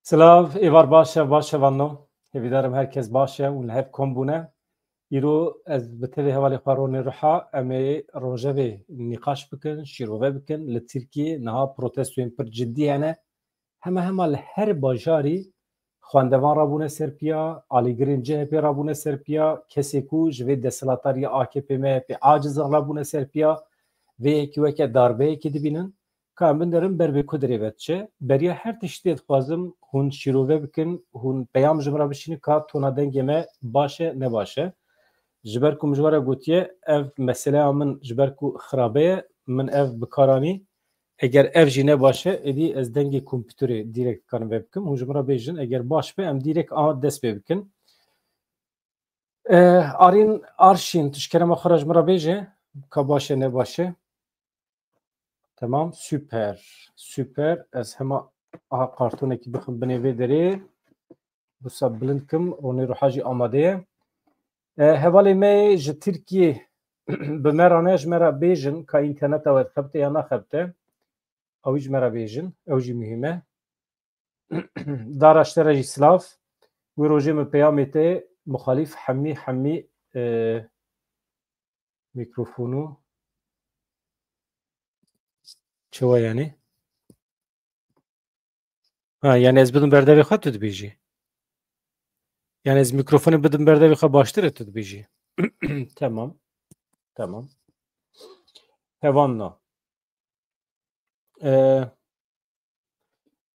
Slav, evar baş vanno. Evidarım herkes başe û hep kombune. İro ez bi tevê hevalê xwe ronê riha em ê rojevê nîqaş bikin, şîrove bikin. Li Tirkiye niha protestoyên pir ciddî hene. Hema li her bajarî xwendevan rabûne ser piya, alîgirên CHP rabûne ser piya, kesê ku ji vê desthilatariya AKP MHP acizan rabûne ser piya, vê yekî weke darbeyekê dibînin. Ka min derim ber vê ku dirêvet çi. Beriya her tiştê dixwazim hûn şîrove bikin, hûn peyam ji min re bişînin ka tona dengê me baş e ne baş e. Ji ber ku min ji we re gotiye ev meseleya min ji ber ku xirabe ye, min ev bikaranî. Eger ev jî ne baş e, êdî ez dengê kompîterê dîrek dikarim vê bikim. Hûn ji min re bêjin eger baş be em dîrek a dest pê bikin. Arîn Arşîn tişkerema xwe re ji min re bêje ka baş e ne baş e. Tamam, süper. Ez hema aha kartonekî bixim binê vê derê. Wisa bilind kim, ronê riha jî amade ye. Hevalê me ji Tirkiye bi me re ne ji me re bêjin ka înterneta we dixebite ya naxebite. Ew ji me re bêjin, ew jî muhîm e. Daraştere jî silav. Wê rojê min peyamê te muxalîf hemî mikrofonu çi we yani? Ha, yani ez bidim berdevê xwe tu dibêjî. Yani ez mikrofonê bidim berdevê xwe baştir e tu dibêjî. Tamam. Hevanna.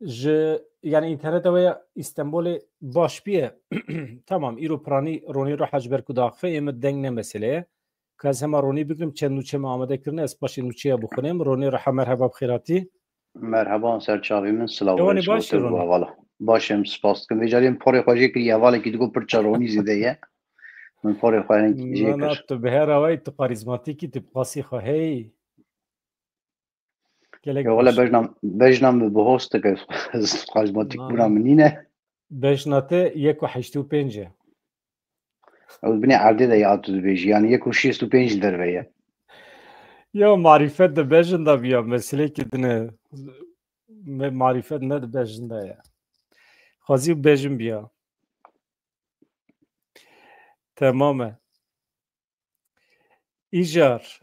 Ji yani interneta we ya İstanbulê baş biye. Tamam, îro piranî ronê riha ji ber ku daxife ême deng ne mesele ye. Ka ez hema ronî bigirim çend nûçe me amade kirine ez paşê nûçeya bixwînim. Ronê riha merheba bi xêratî. Merhaba serçavî min silav Ewanê baş e Ronî? vala. Başım spas dikim. Vê carî min porê xwe jê kiriye hevalekî digot pir çaronî zêde ye. Min porê xwe jê Na kir. tu bi her awayî tu karizmatîkî tu qasî xwe hey. Gelek Vala bejna min bi host dike karizmatîk bûna min nîne. Bejna te 1.85 e. Ew binê erdê de ya tu dibêjî. Yani 1.65 derve ye. Ya marifet de bejin da biya meselekî dine. Marifet ne de bejin da ya. Xwazî bejin biya. Tamam e. İjar.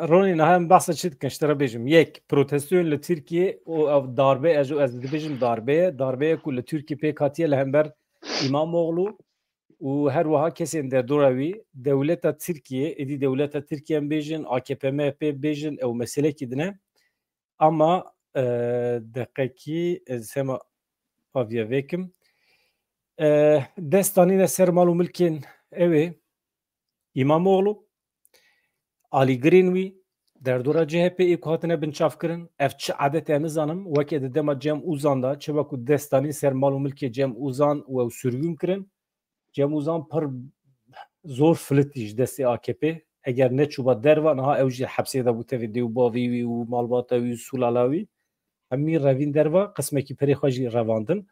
Ronî niha em behsa çi dikin ji te re bêjim. Yek, protestoyên li Tirkiye û ev darbe ez dibêjim darbe ye. Darbeyek ku li Tirkiye pêk hatiye li hember İmamoğlu û her wiha kesên derdora wî dewleta Tirkiye, êdî dewleta Tirkiye em bêjin, AKP MHP bêjin, ew meselekî dine. Ama deqekî ez hema aviya vêkim. Dest danîne ser mal û milkên ew ê İmamoğlu, alîgirên wî derdora CHP'yê ku hatine binçavkirin, ev çi edetê nizanim, wekê di dema Cem Uzan da çiva ku dest danîn ser mal û milkê Cem Uzan û ew sürgûn kirin. Cem Uzan pir zor filitî ji destê AKP. Eger neçûba derva niha ew jî hepsê de bû tevê dê û bavê wî û malbata wî û sulala wî. Hemî revîn derva qismekî pirê xwe jî revandin.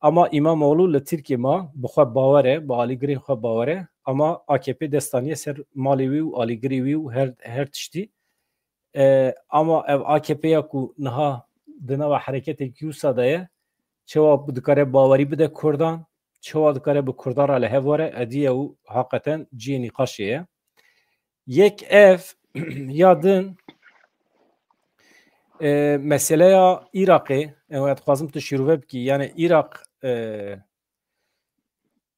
Ama İmamoğlu li Tirkiye ma bi xwe bawer e, bi alîgirên xwe bawer e. Ama AKP destaniye ser malê wî û alîgirê wî û her tiştî. Ama ev AKP'ya ku niha di nava hereketê Kûsa de ye, çawa dikare bawerî bide Kurdan, çawa dikare bi Kurdan re li hev were, ediye û haqiqeten ciyê nîqaşê ye. Yek ev ya din meseleya Iraqê, ew dixwazim tu şîrove bikî, yani Iraq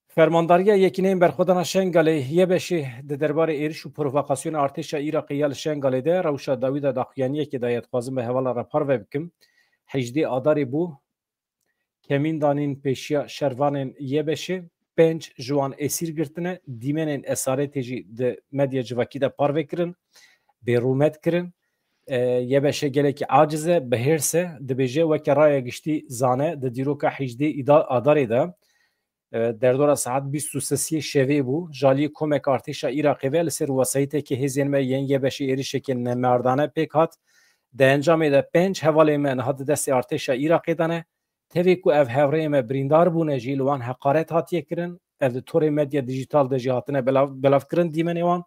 fermandariya yekîneyên berxwedana Şengalê ye beşê di derbarê êriş û provokasyona artêşa Iraqê ya li Şengalê de rewşa dawî de daxuyaniyekê de dixwazim bi hevala re parve bikim. 18 Adarê bû kemîn danîn pêşiya şervanên ye beşê, 5 ji wan esîr girtine, dîmenên esarêtê jî di medya civakî de parve kirin, bêrûmet kirin. Ye beşê gelekî aciz e, bihêrs e, dibêje weke raya giştî zane di dîroka 18 Adarê de derdora saet 23 şevê bû, jaliyê komek artêşa Iraqê ve li ser wesayîtekê hêzên me yên ye beşê êrişekên nemerdane pêk hat. Di encamê de 5 hevalê me niha di destê artêşa Iraqê de ne. Tevê ku ev hevreyê me birîndar bûne jî li wan heqaret hatiye kirin. Ev di torê medya dijîtal de jî hatine belavkirin dîmenê wan.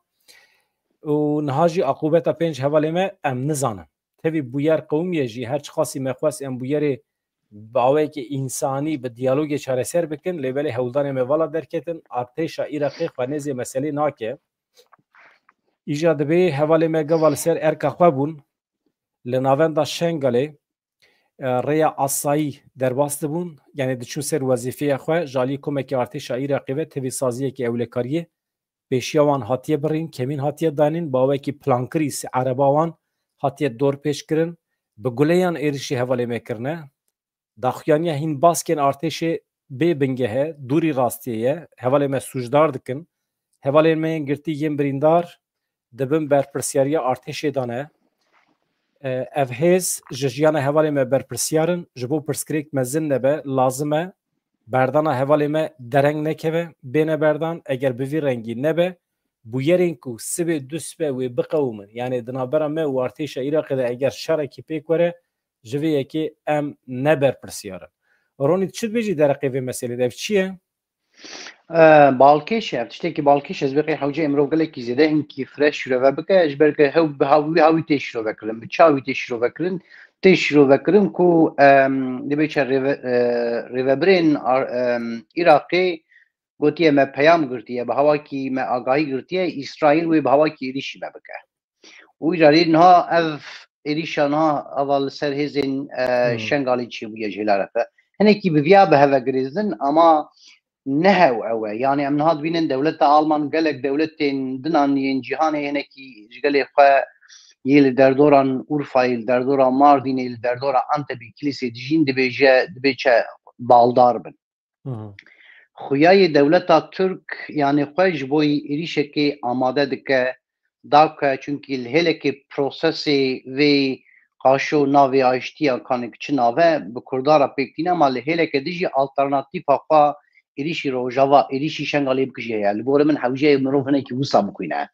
û niha jî aqubeta 5 hevalê me em nizanin. Tevî bûyer qewmiye jî her çi xasî me xwest em bûyerê باوی که انسانی به دیالوگ چارەسەر بکن لێبەلێ هەوڵدانێ مێڤڵا دەرکەتن ئارتێشا ئیرەقی خوانێزیە مەسەلەی ناکێ ئیژا دەبێ هەواڵێ مێ گەڤا لەسەر ئەرکە خوا بوون لە ناوەندا شەنگەلێ ڕێیا ئاسایی دەرباس دەبوون یعنی دچوون سەر وەزیفەیە خوا ژالی کۆمەکی ئارتێشا ئیرەقی بێت تەوی سازیەکی ئەولێکاریە پێشیاوان هاتیە بڕین کەمین هاتیە دانین باوەیەکی پلانکری عەرەباوان هاتیە دۆر پێشکردن بە گولەیان ئێریشی هەواڵێ مێکردنە داخوایانیە هین باسکێن ئارتێشێ بێ بنگە هەیە دووری ڕاستیەیە هەواڵێ مە سوژدار دکن هەواڵێن مەیەن گرتی یەن بریندار دەبن بەرپرسیاریە ئارتێشێدانە ev hêz ji jiyana hevalê me berpirsiyarin ji bo pirsgirêk mezin nebe lazim e berdana hevalê me dereng nekeve bêne berdan eger bi vî rengî nebe bûyerên ku sibê du sibê wê biqewmin yani di navbera me û artêşa Iraqê de eger şerekî pêk were ji vê yekê em neberpirsiyarin. Ronî çi dibêjî dereqê vê meselê de ev çi ye? باڵکێش tiştekî balkêş ez bêqê hewce emro gelekî zêde hinkî freş şirove bike ji ber ke hew bi hawî tê şirovekirin bi çawî tê şirovekirin tê şirovekirin ku dibê çe rêvebirên Iraqê gotiye me peyam girtiye bi hewakî me agahî girtiye İsraîl wê bi hewakî êrişî me bike û îjarî niha ev êrîşa niha ava li ser hêzên şengalê çêbûye jêlarefe hinekî bi viya bi heve girêzin ama nehew ew e yani em niha dibînin dewleta Alman gelek dewletên dinan yên cîhanê hinekî ji gelê xwe yê li derdoran Urfayê li derdora Mardînê li derdora Antepê kilîsê dijîn dibê çe baldar bin xuyayê dewleta Türk yani xwe ji bo êrişekê amade dike dake çünkî li hêlekê prosesê vê qaşo navê aştiya kanê çi nave bi Kurdara pêktîne ama li hêleke dijî alternatîfa xwe êrişî rojava êrişî şengalê bikije ye li gorî min hewceyê mirov hinekî wisa bixwîne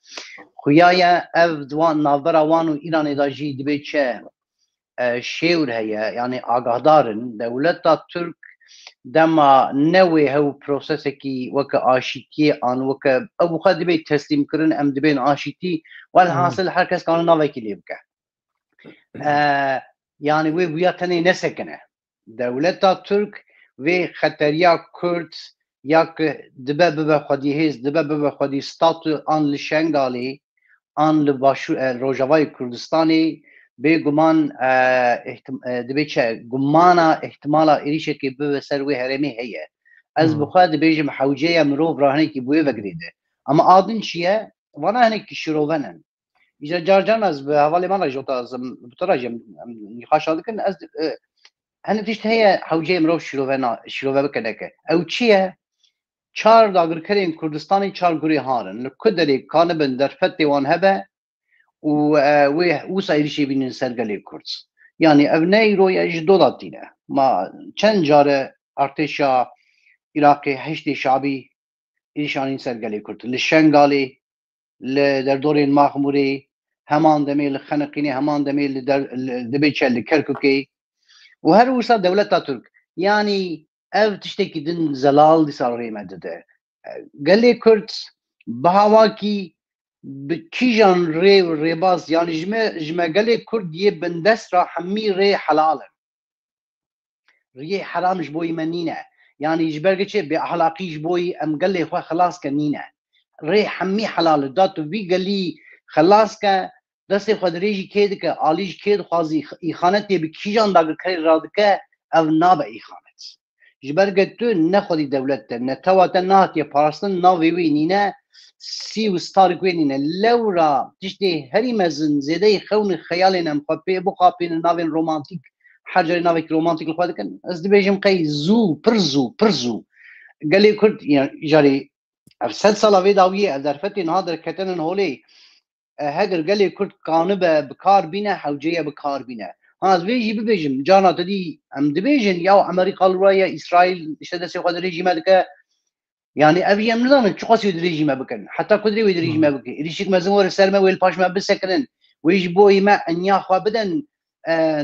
xuya ev wan navbera wan û Îranê da jî dibê çe şêwr heye yani agahdarin dewleta Türk dema newê hew prosesekî weke aşîtiyê an weke ew xwe dibê teslîmkirin em dibên aşîtî welhasil herkes kanî navekî lê bike yani wê bûya tenê nesekine dewleta Türk vê xeteriya Kurd ya ki dibe bibe xwedî hêz dibe bibe xwedî statû an li Şengalê an li Rojavayê Kurdistanê bêguman dibê çe gumana ihtimala êrişekê bibe ser wê herêmê heye ez bi xwe dibêjim hewceya mirov rahinekî bûyê vegirêde ama adin çi ye wana hinekî şirovenin îja carcan ez bi hevalê me re jota bitira jem nîqaşa dikin ez hinek tişt heye hewceyê mirov şirove bikineke ew çi ye çar dagirkerên Kurdistanê çar gurê harin li ku derê kanibin derfetê wan hebe û wê wisa êrişê bînin ser gelê Kurd yani ev ne îro ye ji doda tîne ma çend care artêşa Iraqê heştê şabî êrişanîn ser gelê Kurd li Şengalê li derdorên Maxmûrê heman demê li Xeneqînê heman demê dibê çe li Kerkûkê û her wisa dewleta Türk yani ev tiştekî din zelal dîsa rê me dide gelê Kurd bi hewakî bi kîjan rê û rêbaz yani ji me gelê Kurd yê bindestra hemî rê helal in rê heram ji boî me nîne yani ji ber çê bêahlaqî ji boî em gelê xwe xilas ke nîne rê hemî helal e da tu vî gelî xilas ke destê xwe dirê jî kê dike alî ji kê dixwazî îxanetê bi kîjan dagirkerê radike ev nabe îxanet ji ber tu nexwedî dewlet te ne tewa te nehatiye parastin navê wê nîne sî û starek wê nîne lewra tiştê herî mezin zêdeyî xewnî xeyalên em xwe pê bixapînin navên romantîk her cerê navekî romantîk li xwe dikin ez dibêjim qey zû pir zû gelê Kurd jarî ev sed sala vê dawiyê ev derfetê niha derketinin holê heger gelê Kurd qanibe bikar bîne hewceye bikar bîne ez vê jî bibêjim cana te dî em dibêjin ya Amerîka li raya İsraîl işte destê xwe dirê jî me dike yani ev em nizanin çi xwesî dirê jî me bikin heta ku dirê wê dirê jî me bike êrişik mezin were ser me wê li paş me bisekirin wê ji bo me enya xwe bidin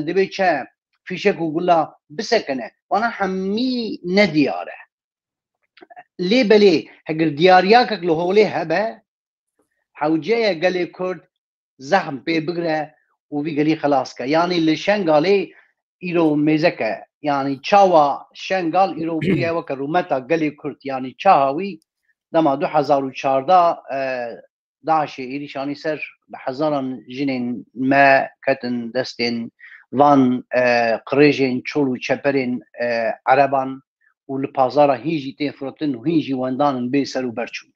dibê çe fîşek û gula bisekine wana hemî nediyar e lê belê heger diyariyakek li holê hebe hewceya gelê Kurd zehm pê bigire û vî gelî xilas ke yani li Şengalê îro mêzeke يعني چاوا شنگال ایروبیه و که رومتا گلی کرد يعني چاوی دما 2014 داعش ایریشانی سر بحزاران جنين ما كتن دستين وان قريجين چولو چپرين عربان والبازارا هيجي تفرطن وهيجي واندان بيسر وبرچون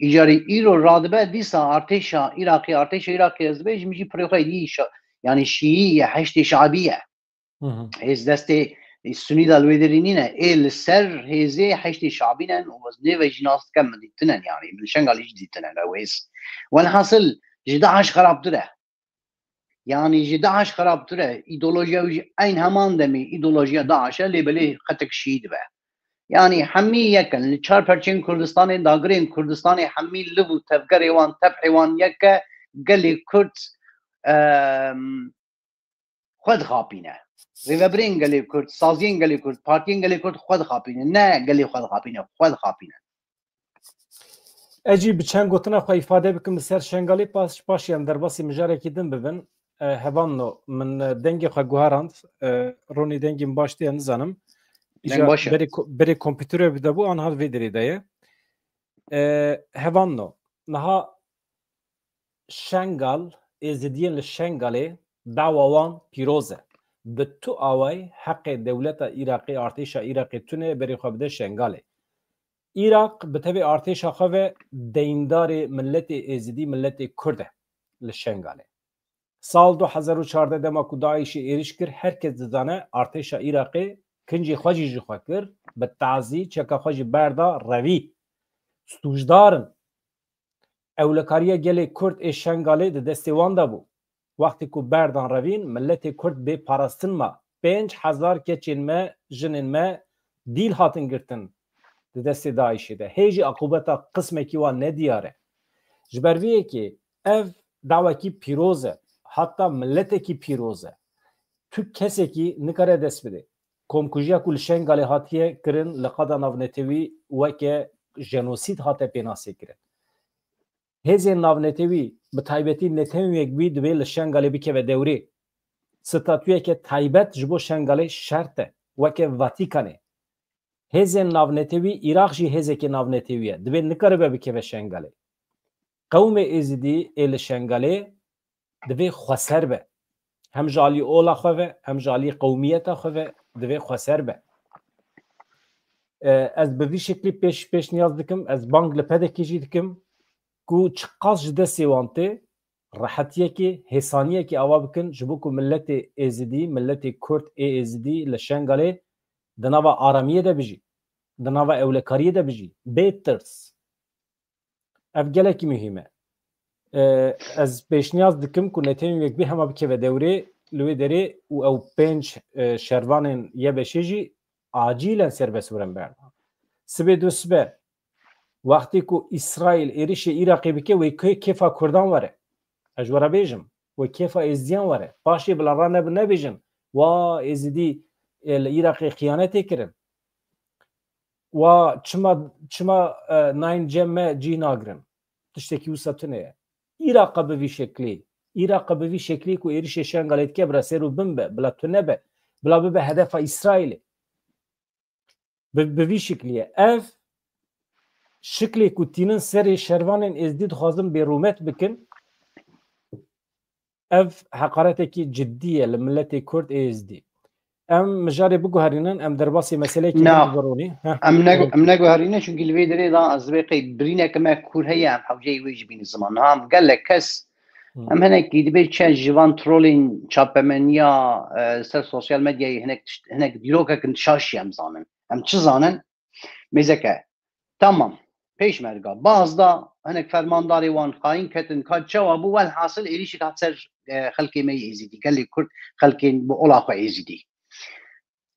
إيجاري إيرو رادبه ديسا ارتشا إراقي أزبيج ميجي بريخي ديشا يعني شيعية حشتي شعبية هز دستي السني دا الويدرينينا السر هزي حشتي شعبينا ووزني وجناس كم ديتنن يعني بالشنغال يجي ديتنن اويس والحاصل جداعش خراب تره يعني جداعش خراب تره ايديولوجيا اين همان دمي ايديولوجيا داعش اللي بلي خطك شيد به يعني حمي يكن الشار برشين كردستاني داغرين كردستاني حمي لبو تفقري وان تبحي وان يكا قالي كرد خود خابينه ريفبرين قالي كرد سازين قالي كرد بارتين قالي كرد خود خابينه نا قالي خود خابينه اجي بچن گوتنا خو ifade بكم سر شنگالي پاشيام در باسی مجارکی دم ببن هوانو من دنگي خو گوهراند روني دنگي باشتي نزانم بری کامپیوتر بده بو آنها ویدری دایه هوانو نها شنگال ازدیان لشنگاله دعوان پیروزه به تو آوای حق دولت عراقی ارتش عراقی تونه بری خو بده شنگاله عراق به تبع ارتش خو دیندار ملت ازدی ملت کرده لشنگاله سال 2014 دما کو داعش ایریش کر هر کس زانه ارتش عراقی کنجی خواجی جی خواه کر به تعزی چکا خواجی بردا روی ستوجدارن اولکاریه گلی کرد ای شنگاله ده دستی وانده بو وقتی که بردان روین ملت کرد به پارستن ما 5000 کچین ما جنین ما دیل هاتن گرتن ده دستی داعشی ده هیجی عقوبتا قسمه کی وان ندیاره جبرویه که اف دعوه کی پیروزه حتی ملت کی پیروزه تو کسی کی نکاره دست بده کمکوژیا کل شنگاله هاتیه کرن لقدا ناونتوی وکه جنوسید هاته پیناسی کرن هزین ناونتوی به تایبتی نتوی یک بید به شنگاله بکه و دوری ستاتویه که تایبت جبو شنگاله شرطه وکه واتیکانه هزین ناونتوی ایراق جی هزه که ناونتویه دبی نکاره بکه و شنگاله قوم ازدی ال شنگاله دبی خسر به هم جالی اولا خواه هم جالی قومیت خواه دوی خسر به از به وی شکلی پیش نیاز دکم از بانگ لپده کجی دکم کو چقاس جده سیوانته راحتیه که حسانیه که آوا بکن جبو که ملت ازدی ملت کرد ازدی لشنگاله دناوا آرامیه ده بجی دناوا اولکاریه ده بجی بیت ترس اف گله کی مهمه از پیش نیاز دکم که نتیم یک بی همه بکه و دوره لوی دری او 5 شروان یه بشیجی عاجلا سربس ورن برد سبه دو سبه وقتی که اسرائیل ایریش عراقی بکه و کیفا کردان وره اجوره بیجم و کیفا ازدیان وره پاشی بلا را نبیجن و ازدی عراقی خیانتی کرن و چما ناین جمع جی ناگرن تشتکی و ستونه عراق به وی شکلی عراق به وی شکلی که ایریش شنگالت که برا سیرو بمبه بلا تنبه بلا به هدف اسرائیل به وی شکلیه اف شکلی که تینن سر شروان ازدید خوازم بیرومت بکن اف حقارت که جدیه لملت کرد ازدی ام مجاری بگو هرینن ام در باسی مسئله که برونی ام نگو هرینه چون گلوی داری دا از بیقی برینه که ما کور هیا ام حوجه ویج بین زمان هم قال لك کس ام هناك دبي تشان جوان ترولين تشابمنيا سر سوشيال ميديا هناك ديروكا كنت شاشي ام زانن ام چه زانن مزكه تمام پیش مرگا باز دا هناك فرمانداري وان قاين كتن كاد جواب والحاصل اليش كاتسر خلقي مي ازيدي قال لي كرد خلقي بولا خو ازيدي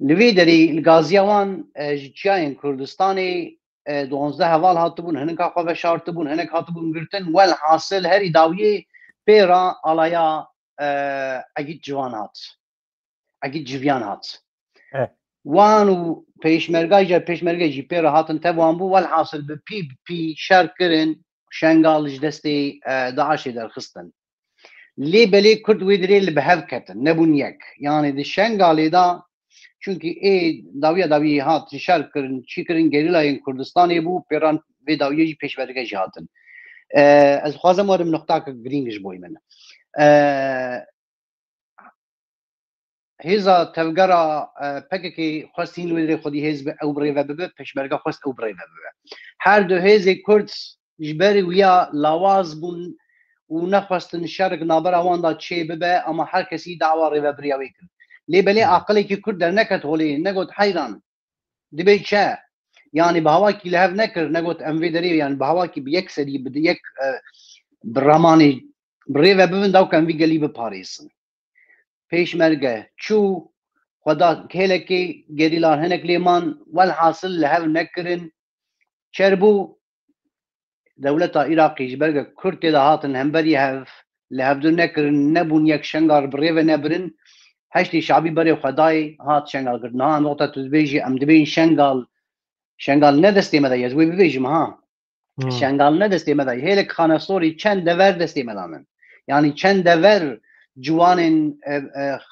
لويدري الغازيوان جاين كردستاني 12 هوال هاتبون هناك خو شارتبون هناك هاتبون گرتن والحاصل هري داويه پیرا آلایا اگید جوانات اگید جویانات وانو پیشمرگای جی پیرا هاتن تبوان بو والحاصل به پی شر کرن شنگالج دستی داعشی در خستن لی بلی کرد ویدری اللي بهف کتن نبون یک یعنی دی شنگالی دا çünkü daviye hat şer kirin çi kirin gerilayên Kurdistanê bû pêran vê dawiyê jî pêşverge jî hatin. Ez dixwazim warim noqtaka girîng ji bo min. Hêza tevgera PKK xwestîn li wê xwedî hêz bi ew birêve bibe, pêşmerge xwest ew birêve bibe. Her du hêzê Kurd ji berî wiya lawaz bûn û nexwestin şerek nabera wan da çê bibe ama her kesî dawa rêveberiya wê kir. Lê belê aqilekî Kurd derneket holê negot heyran dibe çe yani bi hawakî li hev nekir negot em vê derê yani bi hawakî bi yek serî bi yek bi ramanê birêve bibin dawk em vî gelî biparêsin. Pêşmerge çû xweda kêlekê gerîlan hinek lêman welhasıl li hev nekirin çerbû dewleta Iraqê ji ber Kurtê de hatin hemberî hev li hevdû nekirin nebûn yek şengar birêve nebirin heştê şabî berê xwedayê hat şengal kirin ha nokta tu dibêjî em dibên şengal ne destê me de ez wê bibêjim ha şengal ne destê me de hêlek xanesorî çend dever destê me danin yani çend dever ciwanên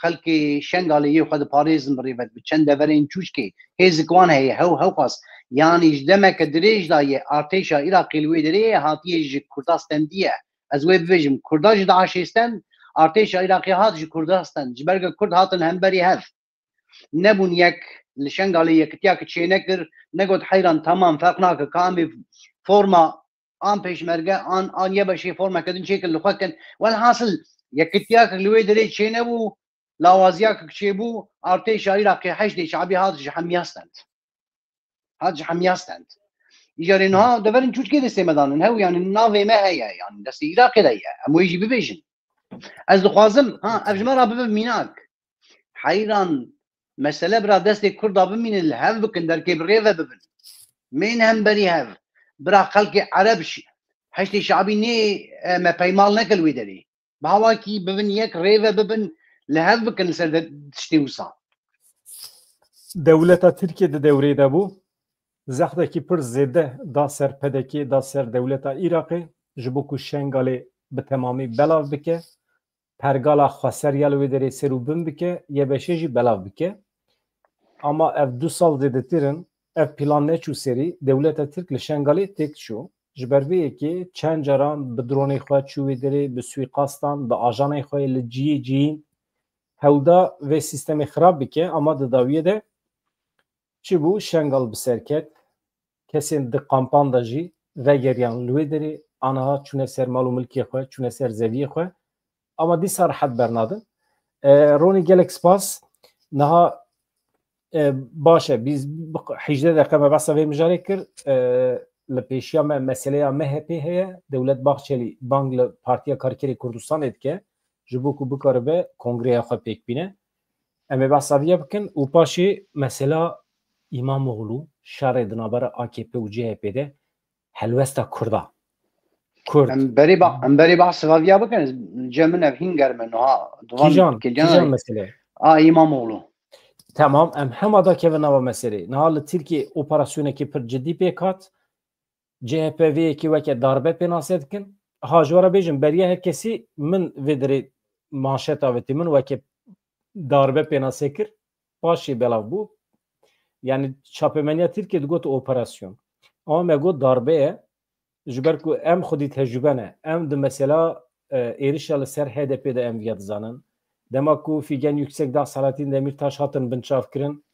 xelkê şengalê yê xwe diparêzin birêve bi çend deverên çûçkê hêzik wan heye hew xas yani ji demeke dirêj da yê artêşa Iraqê li wê derê hatiye ji Kurdistan diye ez wê bibêjim Kurda ji Daişêstan artêşa Iraqê hat ji Kurdistan ji ber Kurd hatin hemberî hev nebûn yek li şengalê yekitiyakê çê nekir negot heyran tamam ferq nake ka em forma an pêşmerge an ye beşê formeke din çêkir li xwe kin welhasıl yekitiyakek li wê derê çê nebû lawaziyakek çêbû artêşa Iraqê heştê şabî hat ji hemiya stend hat ji hemiya stend îcarê niha deverên çûçkê destê me danin hew yani navê me heye yani destê Iraqê de ye em wê jî bibêjin ez dixwazim ev ji me re bibe mînak heyran mesele bira destê Kurda bimînin li hev bikin derkê birêve bibin mên hemberî hev bira xelkê Ereb heştê şabî nê me peymal nekir wê derê bi hawakî bibin yek rêve bibin li hev bikin li ser tiştê wisa Dewleta Tirkiye di dewrê de bû zexdekî pir zêde da ser pedekê da ser dewleta Iraqê ji bo ku şengalê bi temamî belav bike pergala xweseriya li wê derê ser û bin bike yê beşê jî belav bike ama ev 2 sal zêdetir in ev plan neçû serî dewleta Tirk li şengalê têk çû ji ber vê yekê çend caran bi dronê xwe çû wê derê bi suîqastan bi ajanê xwe li ciyê ciyîn hewda vê sîstemê xirab bike ama di dawiyê de çi bû şengal bi serket kesên di kampan da jî vegeriyan li wê derê aniha çûne ser mal û milkê xwe çûne ser zeviyê xwe ama dîsa rehet bernadin ronî gelek spas niha baş e biz 18 deqe me behsa vê mijarê kir li pêşiya me meseleya MHP heye Dewlet Bahçeli bang li Partiya Karkerê Kurdistanê dike ji bo ku bikaribe kongreya xwe pêk bîne em ê behsa vê bikin û paşê mesela İmamoğlu şerê di navbera AKP û CHP'de helwesta Kurda Kurd em berê behsa vê bikin cemin ev hînger me niha kîjan mesele İmamoğlu tamam em hema da kevin nava meselê niha li Tirkiye operasyonekî pir cidî pêk hat CHP vê yekî weke darbe pê nasê dikin ha ji were bêjim beriya her kesî min vê derê manşeta vetî min weke darbe pê nasê kir paşê belav bû yani çapemeniya Tirkiye digot operasyon ama me got darbe ye ji ber ku em xwedî tecrübe ne em di mesela êrişa li ser HDP'de em viya dizanin dema ku Figen Yüksek Dağ Selahattin Demirtaş hatin binçavkirin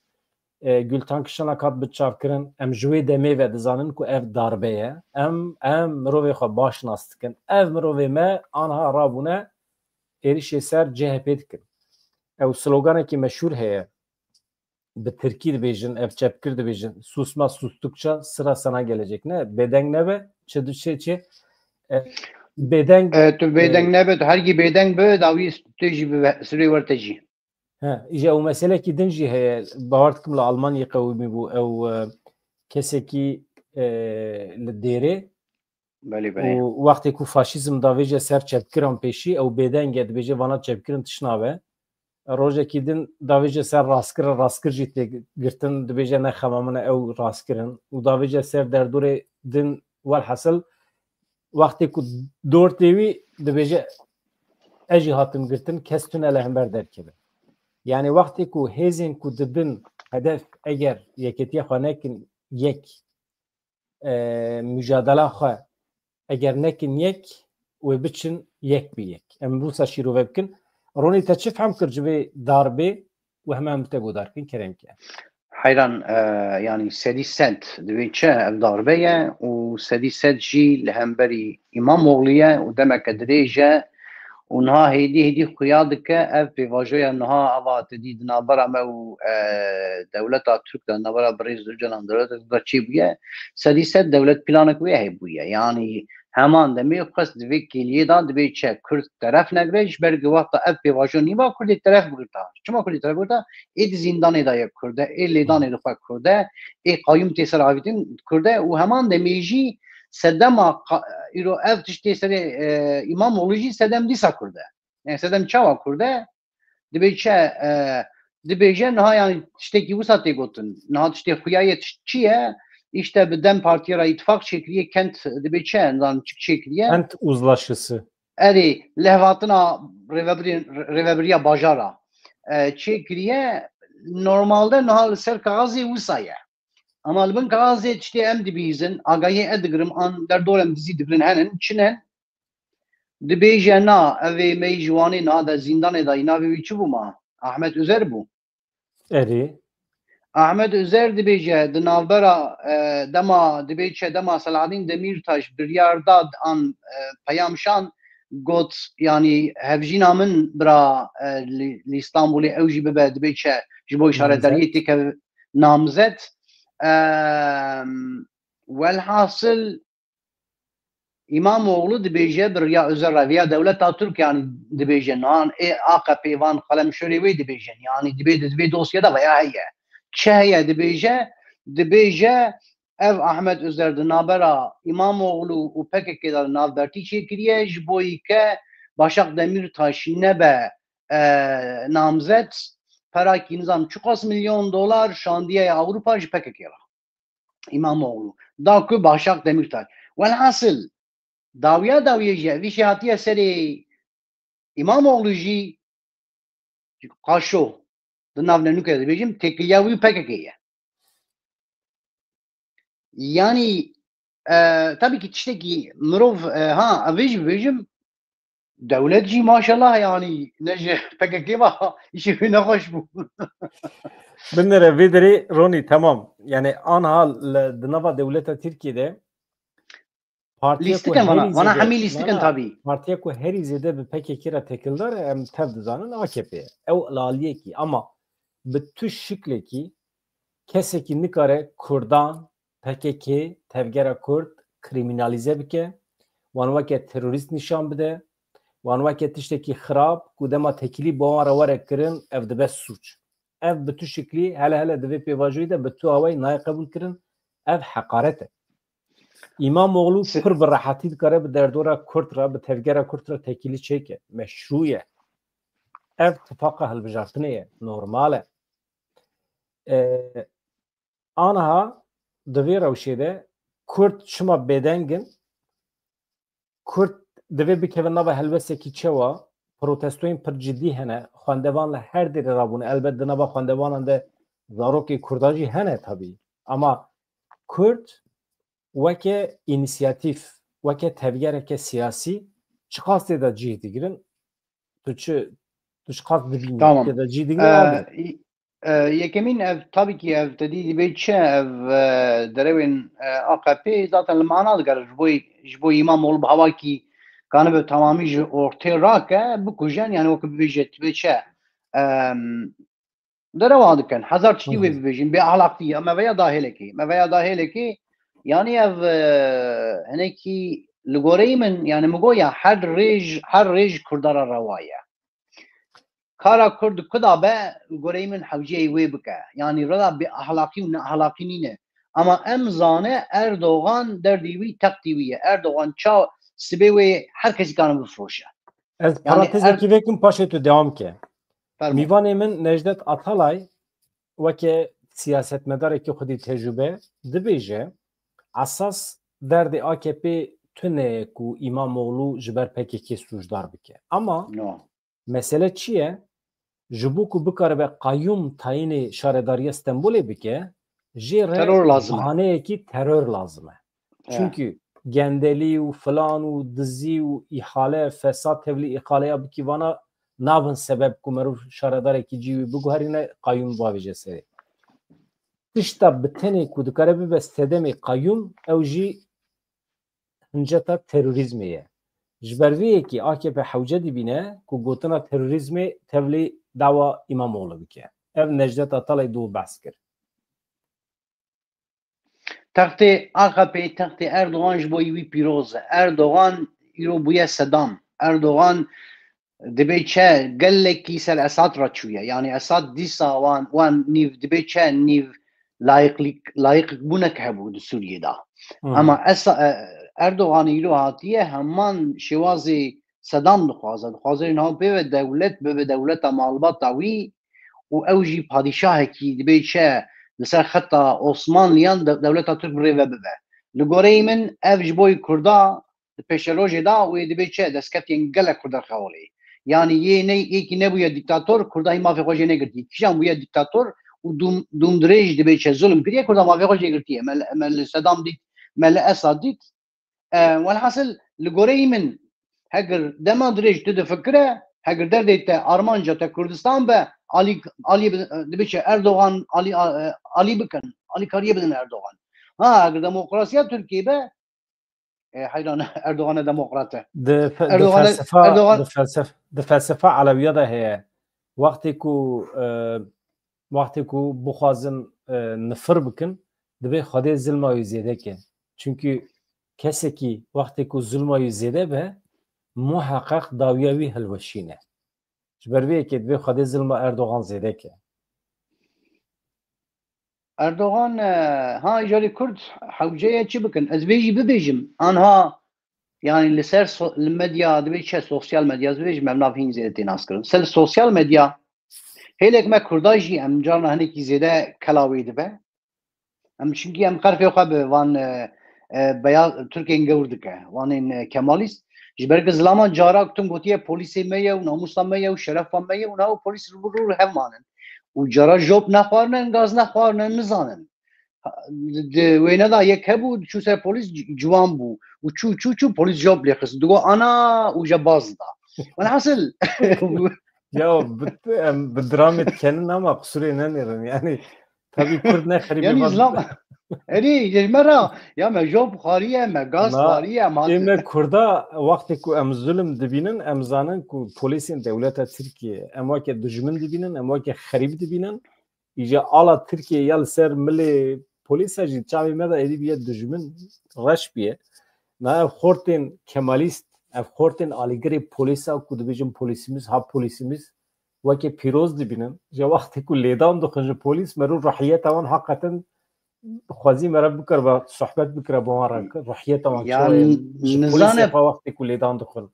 Gültan Kışanak hat binçavkirin em ji wê demê ve dizanin ku ev darbe ye em mirovê xwe baş nas dikin ev mirovê me aniha rabûne êrişê ser CHP dikin ew sloganekî meşhûr heye bi Tirkî dibêjin ev çepkir dibêjin susma sustukça sıra sana gelecek ne bedeng nebe çi bedeng tu bêdeng nebe tu hergî bêdeng bi dawî tu jî bi sirê werte jî îje ew meselekî din jî heye bawer dikim li Almanyê qewimî bû ew kesekî li dêrê û wextê ku faşîzm davêje ser çepkiran pêşî ew bêdenge dibêje vana çepkirin tişnabe rojekî din davêje ser rastkir jî tê girtin dibêje nexema min ew rastkirin û davêje ser derdorê din welhesıl wextê ku dortê wî dibêje ez jî hatim girtin kes tune li hember derkeve yani wextê ku hêzên ku dibin hedef eğer yeketiye xwe nekin yek mücadele xwe eğer nekin yek ve biçin yek bi yek em wisa şîrove bikin ronî te çi fehm kir ji vê darbê ve hemen te gudarkin keremke حيران يعني سدي سنت دويتشا الضربية وسدي سنت جي لهمبري إمام مغلية ودمك دريجة ونها هيدي قيادك اف بواجويا نها ابا تديد نابرا مو دولة ترك نابرا بريز جلان دولة تشي بيه سديسة دولة بلانك وياه بيه يعني همان دمي قصد فيكي ليدا دبي تشا كرد طرف نگريش برگ وقت اف بواجو نيما كرد طرف بگرتا چما كرد طرف بگرتا ايد زندان دا يك كرده اي ليدان دا فك كرده اي قايم تيسر عايدين كرده وهمان دميجي سدما ایرو اف تشتی سر امام مولوی سدم دیسا کرده yani سدم چاوا کرده دبیچه نه yani تشتی کی وساتی گوتن نه تشتی خویای چیه işte bir dem partiye ittifak çekiliye kent dibêçe yani çık çekiliye kent uzlaşısı eri lehvatına reveberiya bajara çekiliye normalde nahal ser kağızı usaye ama albin kağızı işte em dibizin agayı edgirim an derdorem dizi dibrin henin çinen dibêje na evê me jiwanê na da zindanê da navê wî çi bû ma Ahmet Özer bû erê Ahmet Özer dibêje di navbera dema dibêçe dema Selahattin Demirtaş biryar dad an peyamşan got yani hevjîna min bira li İstanbulê ew jî bibe dibêçe ji bo îşaretdariyê têke namzet velhasıl İmamoğlu dibêje birya Özer reviya Devleta Türk yani dibêje nan AKP van Kalemşerê wê dibêjin yani dibê dosyada veya heye çi heye dibêje ev Ahmet Özer di navbera İmamoğlu û PKK da navbertî çêkiriye ji bo ke Başak Demirtaş nebe namzet perakî nizam çuqas milyon dolar şandiye Avrupa ji PKK ra İmamoğlu da ku Başak Demirtaş velhasıl dawiye jî evî şihatiye serê İmamoğlu jî qaşo di nav nenûkê dibêjim têkiliya wî PKK'ye yani tabii ki tiştekî mirov evê jî bibêjim devlet jî maşallah yani ne ji PKK va îşê wî nexweş bû binêre vê derê ronî tamam yani anha di nava dewleta Tirkiyeyê lîstikin vana hemî lîstikin tabii partiya ku herî zêde bi PKK re tekildar em tev dizanin AKP ew laliyekî ama bi tu şiklekî kesekî nikare Kurdan PKK tevgera Kurd kriminalize bike wan weke terorîst nîşan bide wan weke tiştekî xirab ku dema tekilî bo wan re were kirin ev dibe suç ev bi tu şiklî hele divê pêvajoyî de bi tu awayî nayê qebûl kirin ev heqaret e İmamoğlu pir bi rehatî dikare bi derdora Kurd re bi tevgera Kurd re tekilî çêke meşrû ye ev tifaqa hilbijartinê ye normal e aniha di vê rewşê de Kurd çima bêdengin Kurd divê bikevin nava helwesekî çewa protestoyên pir cidî hene xwendevan li her derê rabûne elbet di nava xwendevanan de zarokê Kurdan jî hene tabî ama Kurd weke înisiyatîf weke tevgereke siyasî çi qastê de cih digirin tu çi qast dibînî tamam da cih digirin yekemîn ev tabii ki ev tedî dibêçe ev derewên AKP zaten li mana digere ji bo İmamoğlu bi hevakî kanibe tamamî ji ortê rake bikujen yani wekî bibêje dibêçe derewa dikin hezar tiştî wê bibêjin bê ahlaqî me veya dahêlekî yani ev hinekî li goreyî min yani min goya her rêj Kurdara rewa ye kara Kurd kuda be goreyî min hewciyê wê bike yani reda bi ahlaqî û neahlaqî nîne ama em zane Erdogan derdî wî teqtî wî ye Erdogan ça sibê wê her kesî kanî bifroşe ez parantezekî vêkim paşê tu devam ke Mîvanê min Necdet Atalay weke siyasetmedarekî xwedî tecrübe dibêje esas derdê AKP tune ku İmamoğlu ji ber PKK sûcdar bike ama mesele çi ye جبو کو بکار به قیوم تاین شارداری استانبول بکه جره terör lazım. bahane ki terör lazım. Çünkü gendeli و فلان و دزی و ihale fesat tevli ihaleye biki vana nabın sebep kumeru şaradar ki civi bu herine kayyum bavice seri. Tişta bitene kudukare bir bestedemi kayyum evji hinceta terörizmiye. Jberviye ki AKP havce dibine ku gotuna terörizmi tevli dava İmamoğlu bike. Ev Necdet Atalay du bahs kir. Taxtê AKP taxtê Erdoğan ji bo wî pîroz e. Erdoğan îro bûye Sedam. Erdoğan dibe çe gelekî ser Esad ra çûye. Yani Esad dîsa wan nîv dibe çe nîv layıklık bûnek hebû di Sûriyê da. Ama Erdoğan îro hatiye heman şêwazê Sedam dixwaze. Dixwaze niha pê devlet bibe dewleta malbata wî û ew jî padîşahekî dibe çe li ser xeta Osmanliyan dewleta Türk birêve bibe. Li goreyê min ev ji bo Kurda di pêşerojê da wê dibe çi destkeftiyên gelek Kurda xewalê. Yani yekî nebûye dîktator, Kurda hîn mafê xwe jê negirtî. Kîjan bûye dîktator û dûmdirêj dibe çi zulm kiriye, Kurda mafê xwe jê girtiye. Me li Sedam dît, me li Esad dît. Welhasıl li goreyê min heger dema dirêj tu difikire, heger derdê te Armanca te Kurdistan be Ali dibe çi Erdoğan Ali bikin. Ali kariye bidin Erdoğan. Ha heger demokrasiya Türkiye be hayran Erdoğan'a demokrate. De felsefe Aleviye de heye. Vakti ku buxwazin nifir bikin dibe xwedê zilma wî zêde ke. Çünkü kesekî vakti ku zulma wî zêde be muheqeq dawiya wî hilweşîne. Ji ber vê yekê dibe xwedê zilma Erdoğan zêde ke. Erdoğan ha ijari Kurd hewceye çi bikin? Ez vê jî bibêjim. Anha yani li ser medya dibe çi sosyal medya ez bêjim em nav hîn zêde nas kirin. Ser sosyal medya hêlek me Kurda jî em carna hinekî zêde kelawê dibe. Em çünkü em qerfê xwe bi van beyaz Türkên gewr dike. Wanên Kemalîst ji ber ku zilaman carak tüm gotiye polîsê me ye û namusa me ye û şerefa me ye û nav polîs rû hev manin. û cara job nexwarinin, gaz nexwarinin nizanin. Wê neda yek hebû çû ser polîs ciwan bû û çû polîs job lê xist. Digo ana û je baz da. Welhasıl Ya bi dramê dikenin ama kusurê nenêrin yani tabii Kurd ne xerîbê yani İslam erî me ya me job xwariye me gaz xwariye me Kurda wextê ku em zulm dibînin em zanin ku polîsên dewleta Tirkiye em weke dijmin dibînin em weke xerîb dibînin îje ala Tirkiye ya li ser milê polîsa jî çavê me de êdî biye dijmin reş biye na ev xortên Kemalîst ev xortên alîgirê polîsa ku dibêjin polîsimiz ha polîsimiz weke pîroz dibînin ji wextê ku lêdan dixin ji polîs me rû rihiyeta wan heqetin خوازی مرا بکر و صحبت بکر با ما را روحیت ما نزانه په وخت کې لیدان دخل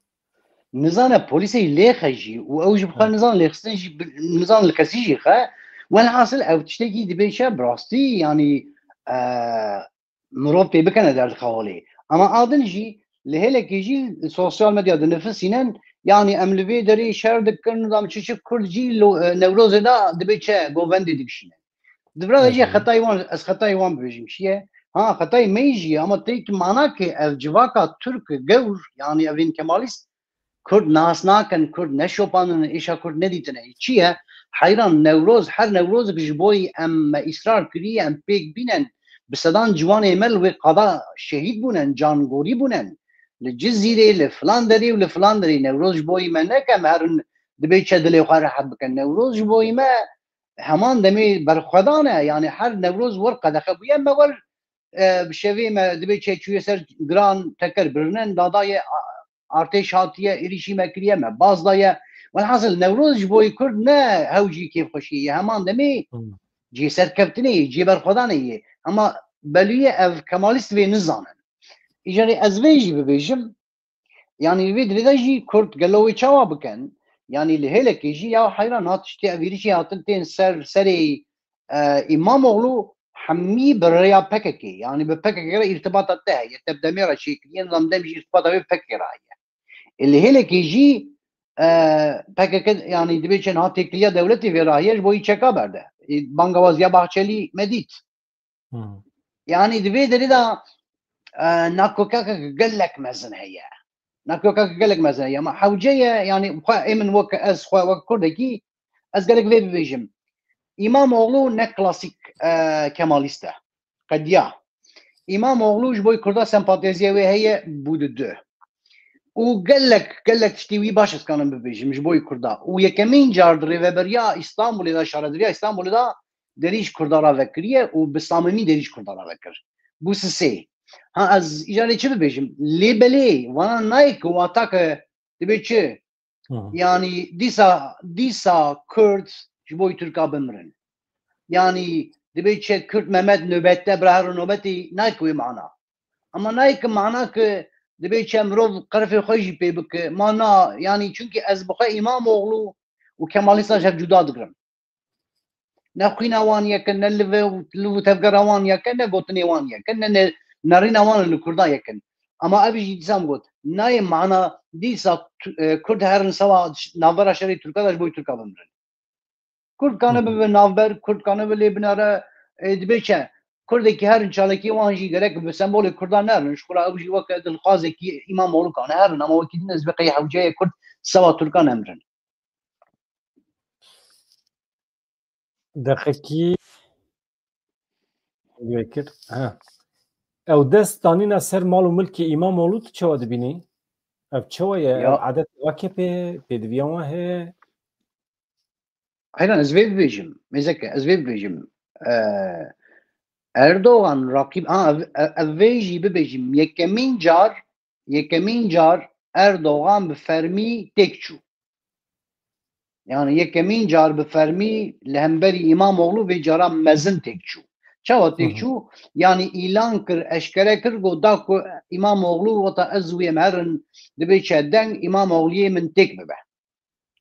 نزانه پلیسی لیخجی و اوج بخواد نزان لیخستنجی نزان الکسیجی خا والحاصل او تشتكي دبيشه براستي يعني مروبي بكنا در الخوالي اما ادنجي لهلك يجي السوشيال ميديا ده نفسينن يعني املبي دري شهر دكن نظام تشوف كردجي نوروز دا دبيشه جوفندي دكشينه دبرا جي خطاي وان از خطاي وان بيجيم شيء ها خطاي ميجي اما تيك معنا كي الجواكا ترك جور يعني افين كماليست كرد ناسناكن كرد نشوبانن ايشا كرد نديتنه چيه حيران نوروز هر نوروز جبوي ام اصرار كري ام بيك بينن بسدان جوان مل و قضا شهيد بونن جان غوري بونن للجزيره لفلاندري ولفلاندري نوروز بوي منك هر دبي چدلي خار حد بكن نوروز بوي ما همان دمی برخودانه یعنی هر نوروز ورقه دخه بویم مول بشوی ما دبی چه چوی سر گران تکر برنن دادای ارتش هاتیه ایریشی مکریه ما باز دایه والحاصل نوروز بوی کرد نه هوجی کیف خوشیه همان دمی جی سرکفتنی جی برخودانه اما بلیه اف کمالیست و نزانن ایجاری از ویجی ببیجم yani vidrejî Kurd gelowê çawa bikin yani li hêlekê jî ya heyran hat tiştê evîrişî hatin tên serê İmamoğlu hemî bi rêya PKK yani bi PKK re irtibata te heye tebdemê re çêkiriye nizam demî jî irtibata wê PKK re heye li hêlekê jî PKK yani dibêçin hat têkiliya dewletê vê rahiyê ji bo wî çeka berde. Bangewaziya Bahçelî medît. Yani divê derê de nakokek gelek mezin heye. Nakokek gelek mezin heye. Ama hewceye yani emin wek ez wek Kurdekî ez gelek vê bibêjim. İmamoğlu ne klasik Kemalîst e. Qediya. İmamoğlu ji bo Kurda sempatiziya wê heye bû û gelek tiştî wî baş ez kanim bibêjim ji bo Kurda. û yekemîn car di rêveberiya İstanbulê de şarediriya İstanbulê de derî ji Kurda re vekiriye û bi samimî derî ji Kurda re vekir. Bu sisê. Ha ez îjarê çi bibêjim? Lêbelê wana nayê ku wata ke dibe çi? Yani dîsa Kurd ji bo Türka bimirin. Yani dibe çi Kürt Mehmet nöbette bi her nöbetî nayê mana. Ama nayê mana ki dibe çi mirov qerfê xwe jî pê bike. Mana yani çünkü ez bi xwe İmamoğlu û Kemalîstan ji hev cuda dikirim. Ne xwîna wan yekin, ne li û tevgera wan yekin, ne gotinê wan yekin, ne nerîna wan li Kurda yekin. Ama ev jî dîsam got. Nayê mana dîsa Kurd herin sewa navbera şerê Türka de ji bo Türka bimirin. Kurd kane bibe navber, Kurd kane bilê binare dibe çi Kurdekî herin çalekî wan jî gerek bi sembolê Kurdan nerin. Ji xwe ew jî wek dilxwazekî İmamoğlu kane herin ama wekî din ez biqî hewceyê Kurd sewa Türkan emrin. دقیقی وکر او دست دانینا سر مال و ملک İmamoğlu tu çawa dibînî? Ev çawa ye? Ev adet weke pêdiviyan we heye? Hayran ez vê bibêjim. Mêzeke ez vê bibêjim. Erdoğan rakip ev vê jî bibêjim. Yekemîn car Erdoğan bi fermî têk çû. Yani yekemîn car bi fermî li hemberî İmamoğlu vê cara mezin têk çû. Çawa têk çû? Yani îlan kir, eşkere kir got da ku İmamoğlu weta ez wê em herin dibe çi deng İmamoğlu'yê min têk bibe.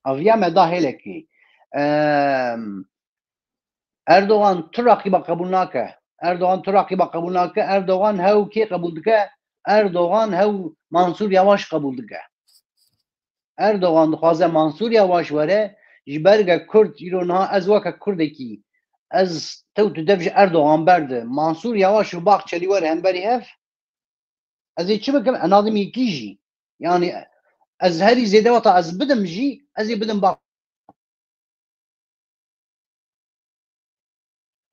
Aviya me da hêlekî. Erdoğan tu rakiba qebûl nake. Erdoğan hew kê qebûl dike? Erdoğan hew Mansur Yavaş qebûl dike. Erdoğan dixwaze Mansur Yavaş were ji berge Kurd îro niha ez weke Kurdekî ez tu dev ji Erdoğan berde Mansur Yavaş û Bahçelî were hemberî hev ez ê çi bikim? Enadim yekî jî. Yani ez herî zêde weta ez bidim jî ez ê bidim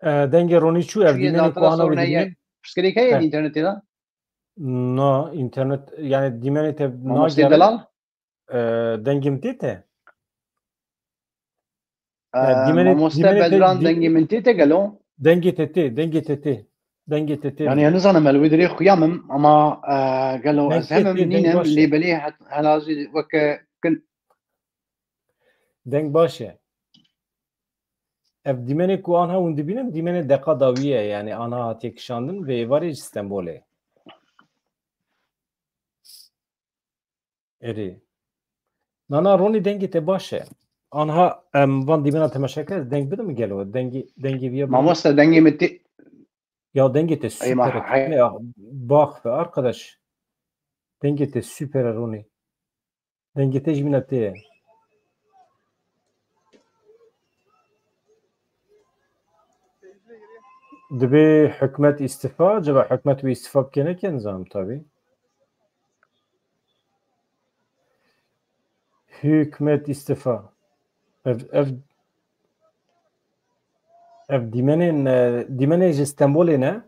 Dengê ronî çû ev dîmenê ku ana wê dibînin? Pirsgirêk heye internetê de? Na internet yani dîmenê te Mamoste Delal? dengim tê te? Mamoste Bedran dengê min tê te gelo? Dengê te tê. Yani nizanim el wê dirê xuyamim ama gelo ez hemim nînim lêbelê helazî weke kin. Deng baş e. Ev dîmenê ku anha hûn dibînin dîmenê deqa dawî ye yani anha hatiye kişandin vê êvarê ji Stenbolê. Erê. Nana ronî dengê te baş e. Anha em van dîmena temeşeke deng bidim mi gelo? Dengê viye Mamoste dengê min tê ya dengê te süper. Bak be arkadaş. Dengê te süper ronî. Dengê te jî min tê ye. Dibe hükümet istifa, ceva hükümet ve istifa bikene nizanim tabi. Hükümet istifa. Ev dîmenê ji Stenbolê ne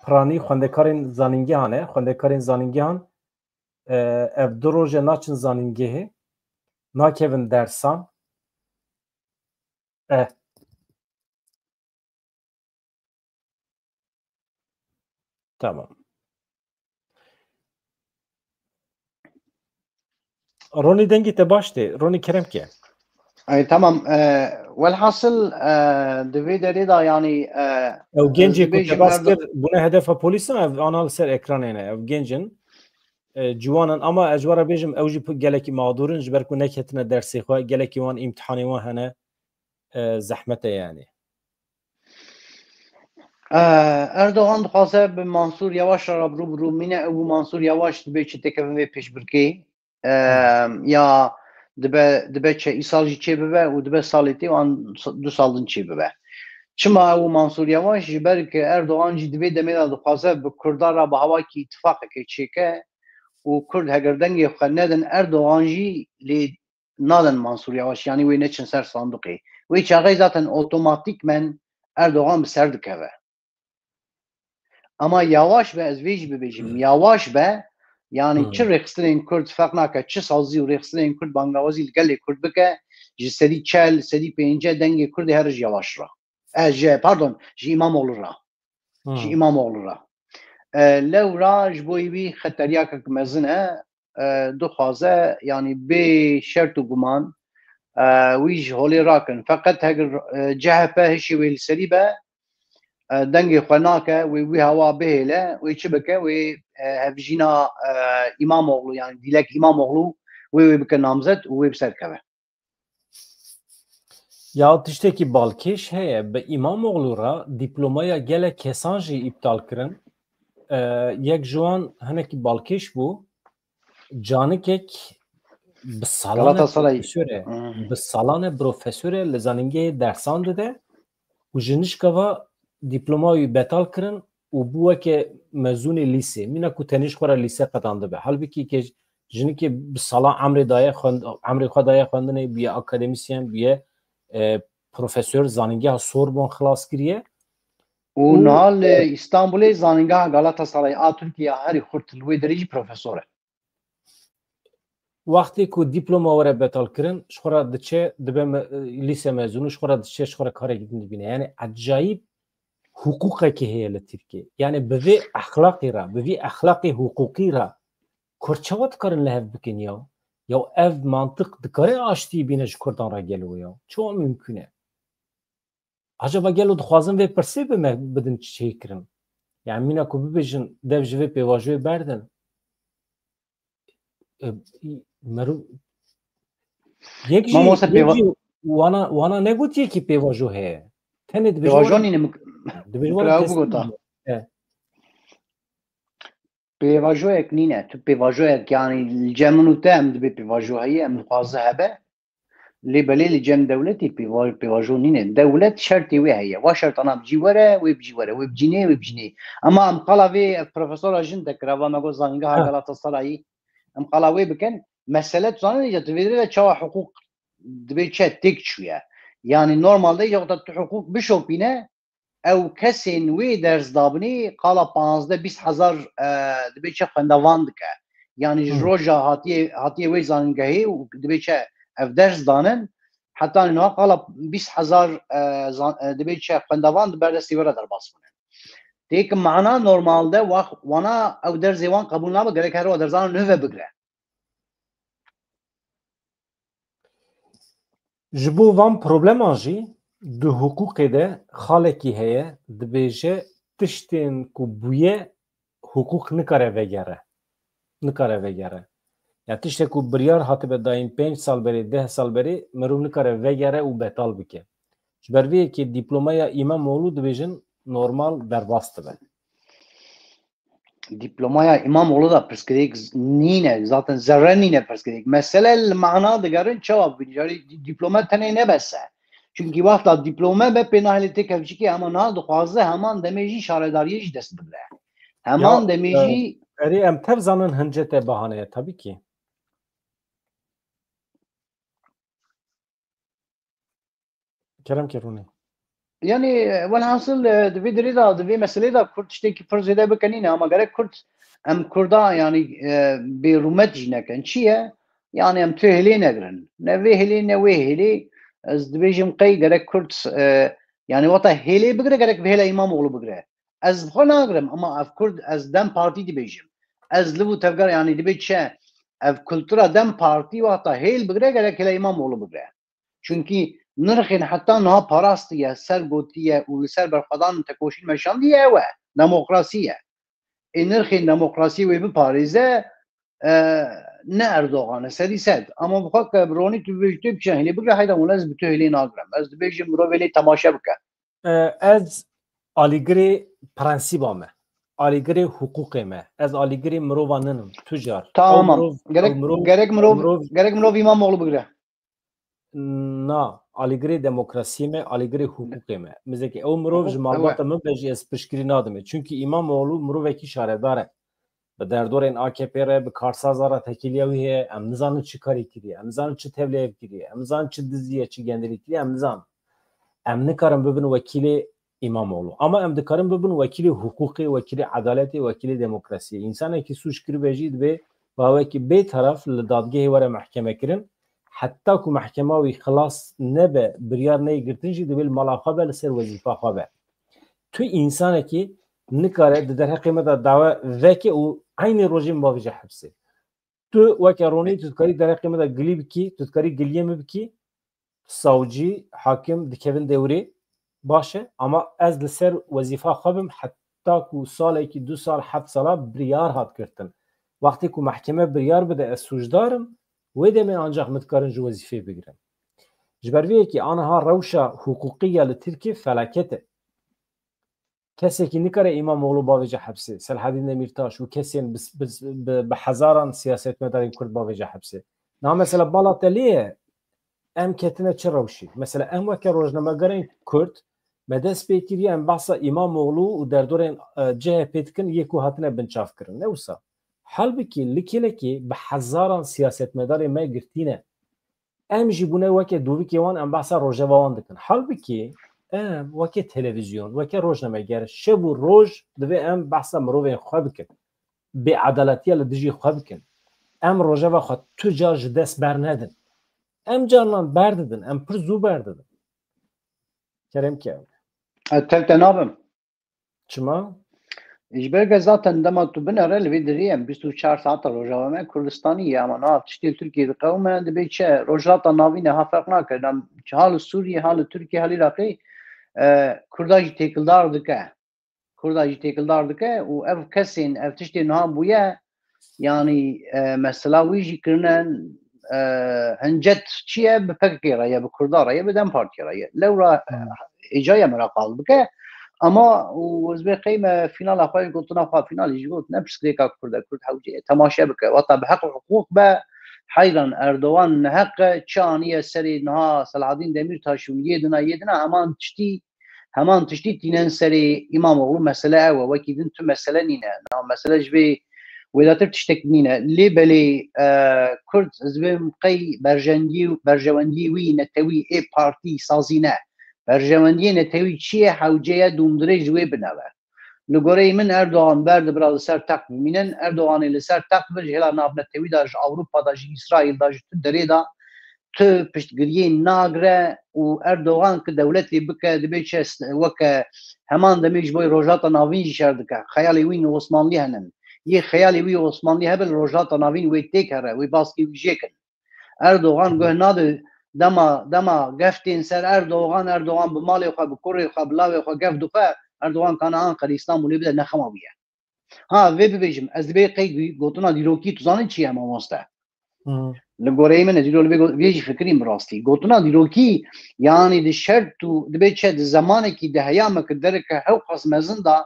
piranî xwendekarên zanîngehan ev du roje naçin zanîngehê nakevin dersan tamam. Ronî dengê te baş tê. Ronî keremke. Tamam. Velhasıl divê derê da yani ew gencê ku te bas kir bûne hedefa polîsan ev ana li ser ekranê ne. Ev gencin ciwanan ama ez ji were bêjim ew jî gelekî mağdurin ji ber ku neketine dersê xwe gelekî wan îmtihanê wan hene zehmet e yani. Erdoğan dixwaze bi Mansur Yavaş re rûbirû mîne ew Mansur Yavaş dibe çi tekevin vê pêşbirkê ya دبه چه ایسال جی چه ببه و دبه سالیتی و آن 2 سالن چه ببه چما او منصور یواش جبر که اردوغان جی دبه دمیده دخوازه به کردار را به هوا کی اتفاق که چیکه و کرد هگردنگی خندن اردوغان جی لی نادن منصور یواش یعنی وی نچن سر صندوقی وی چاقی zaten otomatik من اردوغان بسر دکوه اما یواش به از ویج ببیجیم یواش به yani çi rexstinên Kurd feq nake çi sazî û rexstinên Kurd bangawazî li gelê Kurd bike ji sedî çel sedî pênce dengê Kurdê her ji yavaş ra pardon ji İmamoğlu ra ji İmamoğlu ra lew ra ji bo wî xeteriyakek mezin e dixwaze yani bê şert û guman wî ji holê rakin feqet heger CHP hişî wê li serî be dengê xwe nake wê hewa bihêle wê çi bike wê hevjîna İmamoğlu yani dilek İmamoğlu wê bike namzet û wê bi ser keve. Ya tiştekî balkêş heye bi İmamoğlu ra dîplomaya gelek kesan jî îptal kirin. Yek ji wan hinekî balkêş bû canikek bi salane profesöre li zanîngehê dersan dide û ji nişkeva dîploma wî betal kirin û bû weke mezûnê lîsê mîna ku tenî ji xwe re lîsê qetan dibe helbikî ke jinekê bi salan emrê daye emrê xwe daye xwendinê bûye akademîsyen bûye profesör zanîngeha Sorbon xilas kiriye û nihal İstanbulê zanîngeha Galatasarayê a Tirkiye herî xurt li wê derê jî profesor e. Wextê ku dîploma were betal kirin ji xwe re diçe dibe lîse mezûn û ji xwe re diçe ji xwe re karekî din dibîne yani acayîb hukukekî heye li Tirkiye yani bi vê exlaqê ra bi vê exlaqê hukukî ra Kurd çawa dikarin li hev bikin ya ev mantık dikare aştî bîne ji Kurdan re gelo ya çawa mümkün e acaba gelo dixwazin vê pirsê bidin çiçeği kirin yani mîna ku bibêjin dev ji vê pêvajoyê berdin yek jî wana negotiye ki pêvajo heye tenê pêvajoyek nîne tu pêvajoyek yani cemin û te em dibe pêvajohiyê em dixwaze hebe lê belê li cem dewletê pêvajo nîne dewlet şertê wê heye wa şertana bicî were wê bicî were wê bicînê wê bicînê ama em qala vê profesora jin tekirava me got zanîngeha Galatasarayî em qala wê bikin mesele zanî tu vê de çawa hukuk dibe çe têk çûye yani normalde ya tu hukuk bişopîne ew kesên wê ders dabinê qala 15-20 hezar dibe çe xwendevan dike yani ji roja hatiye wê zanîngehê û dibe çe ev ders danin heta niha qala 20 hezar dibe çe xwendevan di ber destê were derbas bûne têk mana normalde wana ew derzê wan qebûl nabe gerek her wa derzana nûve bigire ji bo van probleman jî di hukukê de xalekî heye dibêje tiştên ku bûye hukuk nikare vegere ya tiştek ku biryar hatibe dayîn 5 sal berê 10 sal berê mirov nikare vegere û betal bike ji ber vê yekê dîplomaya İmamoğlu dibêjin normal derbas dibe Diplomaya İmamoğlu da pirsgirêk nîne zaten zerre nîne pirsgirêk mesele li mana digerin çawa diploma tenê nebese çünkü wexta diploma be pê nahêlê tê kevçikê hema niha dixwaze heman demê jî şaredariyê jî dest bigire heman demê jî erê em tev zanin hince te bahaneye tabii ki kerem kerûnê yani velhasıl divê derê da divê meselê da Kurd tiştekî pir zêde bikenîne ama gerek Kurd em Kurda yani bêrûmet jî nekin çi ye yani em tu hêlê negirin ne vê hêlê ne wê hêlê ez dibêjim qey gerek Kurd yani wata hêlê bigire gerek hêla İmamoğlu bigire ez xwe nagirim ama ev Kurd ez Dem Partî dibêjim ez li û tevger yani dibe çi ev kultura Dem Partî wata hêl bigire gerek hêla İmamoğlu bigire çünkü nirxên heta niha parastiye ser gotiye û li ser berxwedan tekoşîn meşandiye ew e demokrasî ye nirxên demokrasî wê biparêze ne Erdoğan serî sed ama bixwe ronî tu tu biçe hêlê bigire heyda û ez bi tu hêlê nagirim ez dibêjim mirov vêlê temaşe bike ez alîgirê prensîba me آلیگری حقوق ما از آلیگری مرواننم تجار تمام gerek مرو İmamoğlu بگیره نه آلیگری دموکراسی ما آلیگری حقوق ما مثل که او مرو جمالبات من بجی از پشکری نادمه چونکه ایماموğlu مرو وکی شاره داره به در دور این AKP را به کارسازارا تکیلیویه ام نزانو چی کاری کردی ام نزانو چی تبلیغ کردی ام نزانو چی دزیه چی گندری کردی ام نزانو ام نکارم ببین وکیل İmamoğlu ama em dikarim bibin vekili hukuki, vekili adaleti, vekili demokrasi. İnsana ki suç kiri bejid ve baveki bey taraf li dadgehi vere mahkeme kirin. Hatta ku mahkeme ve xalas nebe biryar neyi girtin jid bil mala xabe li ser vazifa xabe. Tu insana ki nikare der hakime da dava veki o aynı rojim bavıca hapsi. Tu veki roni tutkari der hakime da gilib ki tutkari giliyem ki savcı hakim dikevin devri باشه اما از لسر وظیفه خوابم حتی کو سالی که 2 سال 7 ساله بریار هات کردن وقتی که محکمه بریار بده از سوجدارم و دمی آنجا متکارن جو وظیفه بگیرم جبرویه که آنها روشا حقوقیه لترکی فلکته کسی که نکره İmamoğlu باویجه حبسه سلحدین دمیرتاش و کسی به هزاران سیاست مدارین کرد باویجه حبسه نه مثلا بالا تلیه ام کتنه چه روشی مثلا ام وکر روزنامه‌گران کرد مدرس پیکری ام بحثا İmamoğlu و در دوران CHP تکن یکو هاتنه بنچاف کرن نوسا حال بکی لکی به هزاران سیاست مدار ما گرتینه ام جیبونه وکه دوی که وان ام بحثا روزنامه‌وان دکن حال بکی ام وکه تلویزیون وکه روزنامه‌گر شب و روز دوی ام بحثا مروه خواب کن به عدالتی لدیجی خواب کن ام روزنامه خود تجار دست برندن ام جانان برددن ام پر زو برددن کریم که تنابم چما؟ İşbirge zaten dema tu binare li vê diriyem 24 saat rojava Kurdistanî ama nav tiştê Tirkiyeyê qewme dibe çi rojhata navî ne ha ferq nake hal Sûriye hal Tirkiye hal Iraqê Kurda jî têkildar dike Kurda jî têkildar dike û ev kesên ev tiştê niha bûye yanî mesela wî jî kirine hincet çi ye bi PKK re ye bi Kurda re ye bi Dem Partiye re ye lewra êcaya me re qal bike ama وزبه قيمه فينال اخوي قلت انا فينال يجي قلت نفس كذا كرد حوجي تماشى بك وطا بحق حقوق با حيرا اردوان حق شانيه سري نها صلاحالدين دميرتاش يدنا همان تشتي تينن سري İmamoğlu مساله وكيد انت مساله نينا مساله جبي ولاتر تشتكنينا لي بلي كرد زبه قي برجندي وي نتوي اي بارتي سازينه برجمندی نتوی چیه حوجه دومدره جوی بنوه لگوره من اردوغان برد برای سر تق بمینن اردوغانی لسر تق برج هلا ناف نتوی داج اوروپا داج اسرائیل داج تو دره دا تو پشتگریه ناگره و اردوغان که دولتی بکه دبی چه وکه همان دمیج بای روژات ناوین جی شردکه خیالی وین عثمانلی هنن یه خیالی وی عثمانلی هبل روژات ناوین وی تیک هره وی باسکی وی جیکن اردوغان گوه ناده دما گفتین سر اردوغان به مال خو به کوری خو بلاوی خو گفت دوفه اردوغان کان انقره استانبول بده نخماویه ها وی ببیجم از به قی گوتنا دیروکی تو زانه چی هم واسطه لگوره من دیرو ویجی فکریم راستی گوتنا دیروکی یعنی د شرط تو د به چه زمانه کی د هیام کدر که هو قسم زنده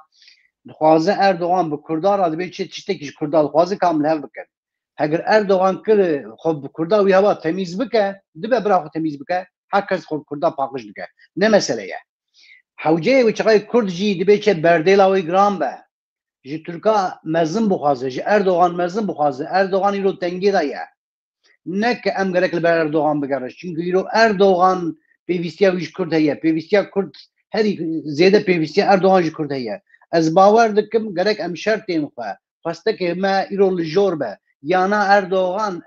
خوازه اردوغان به کردار د به چه تشتکیش کردار خوازه کامل هف بکن اگر اردوغان کل خب کردا وی هوا تمیز بکه دبه برا خو تمیز بکه هرکس خب کردا پاکش بکه نه مسئله یه حوجه و چقای کرد جی دبه چه بردیلا وی گرام به جی ترکا مزن بخوازه جی اردوغان مزن بخوازه اردوغان ایرو تنگی دا یه نه که ام گرک لبر اردوغان بگرش چونکه ایرو اردوغان پیوستیا ویش کرد هیه پیوستیا کرد هری زیده پیوستیا اردوغان جی کرد هیه از باور دکم گرک ام شرطیم خواه خواسته که ما ایرو لجور به یانا اردوغان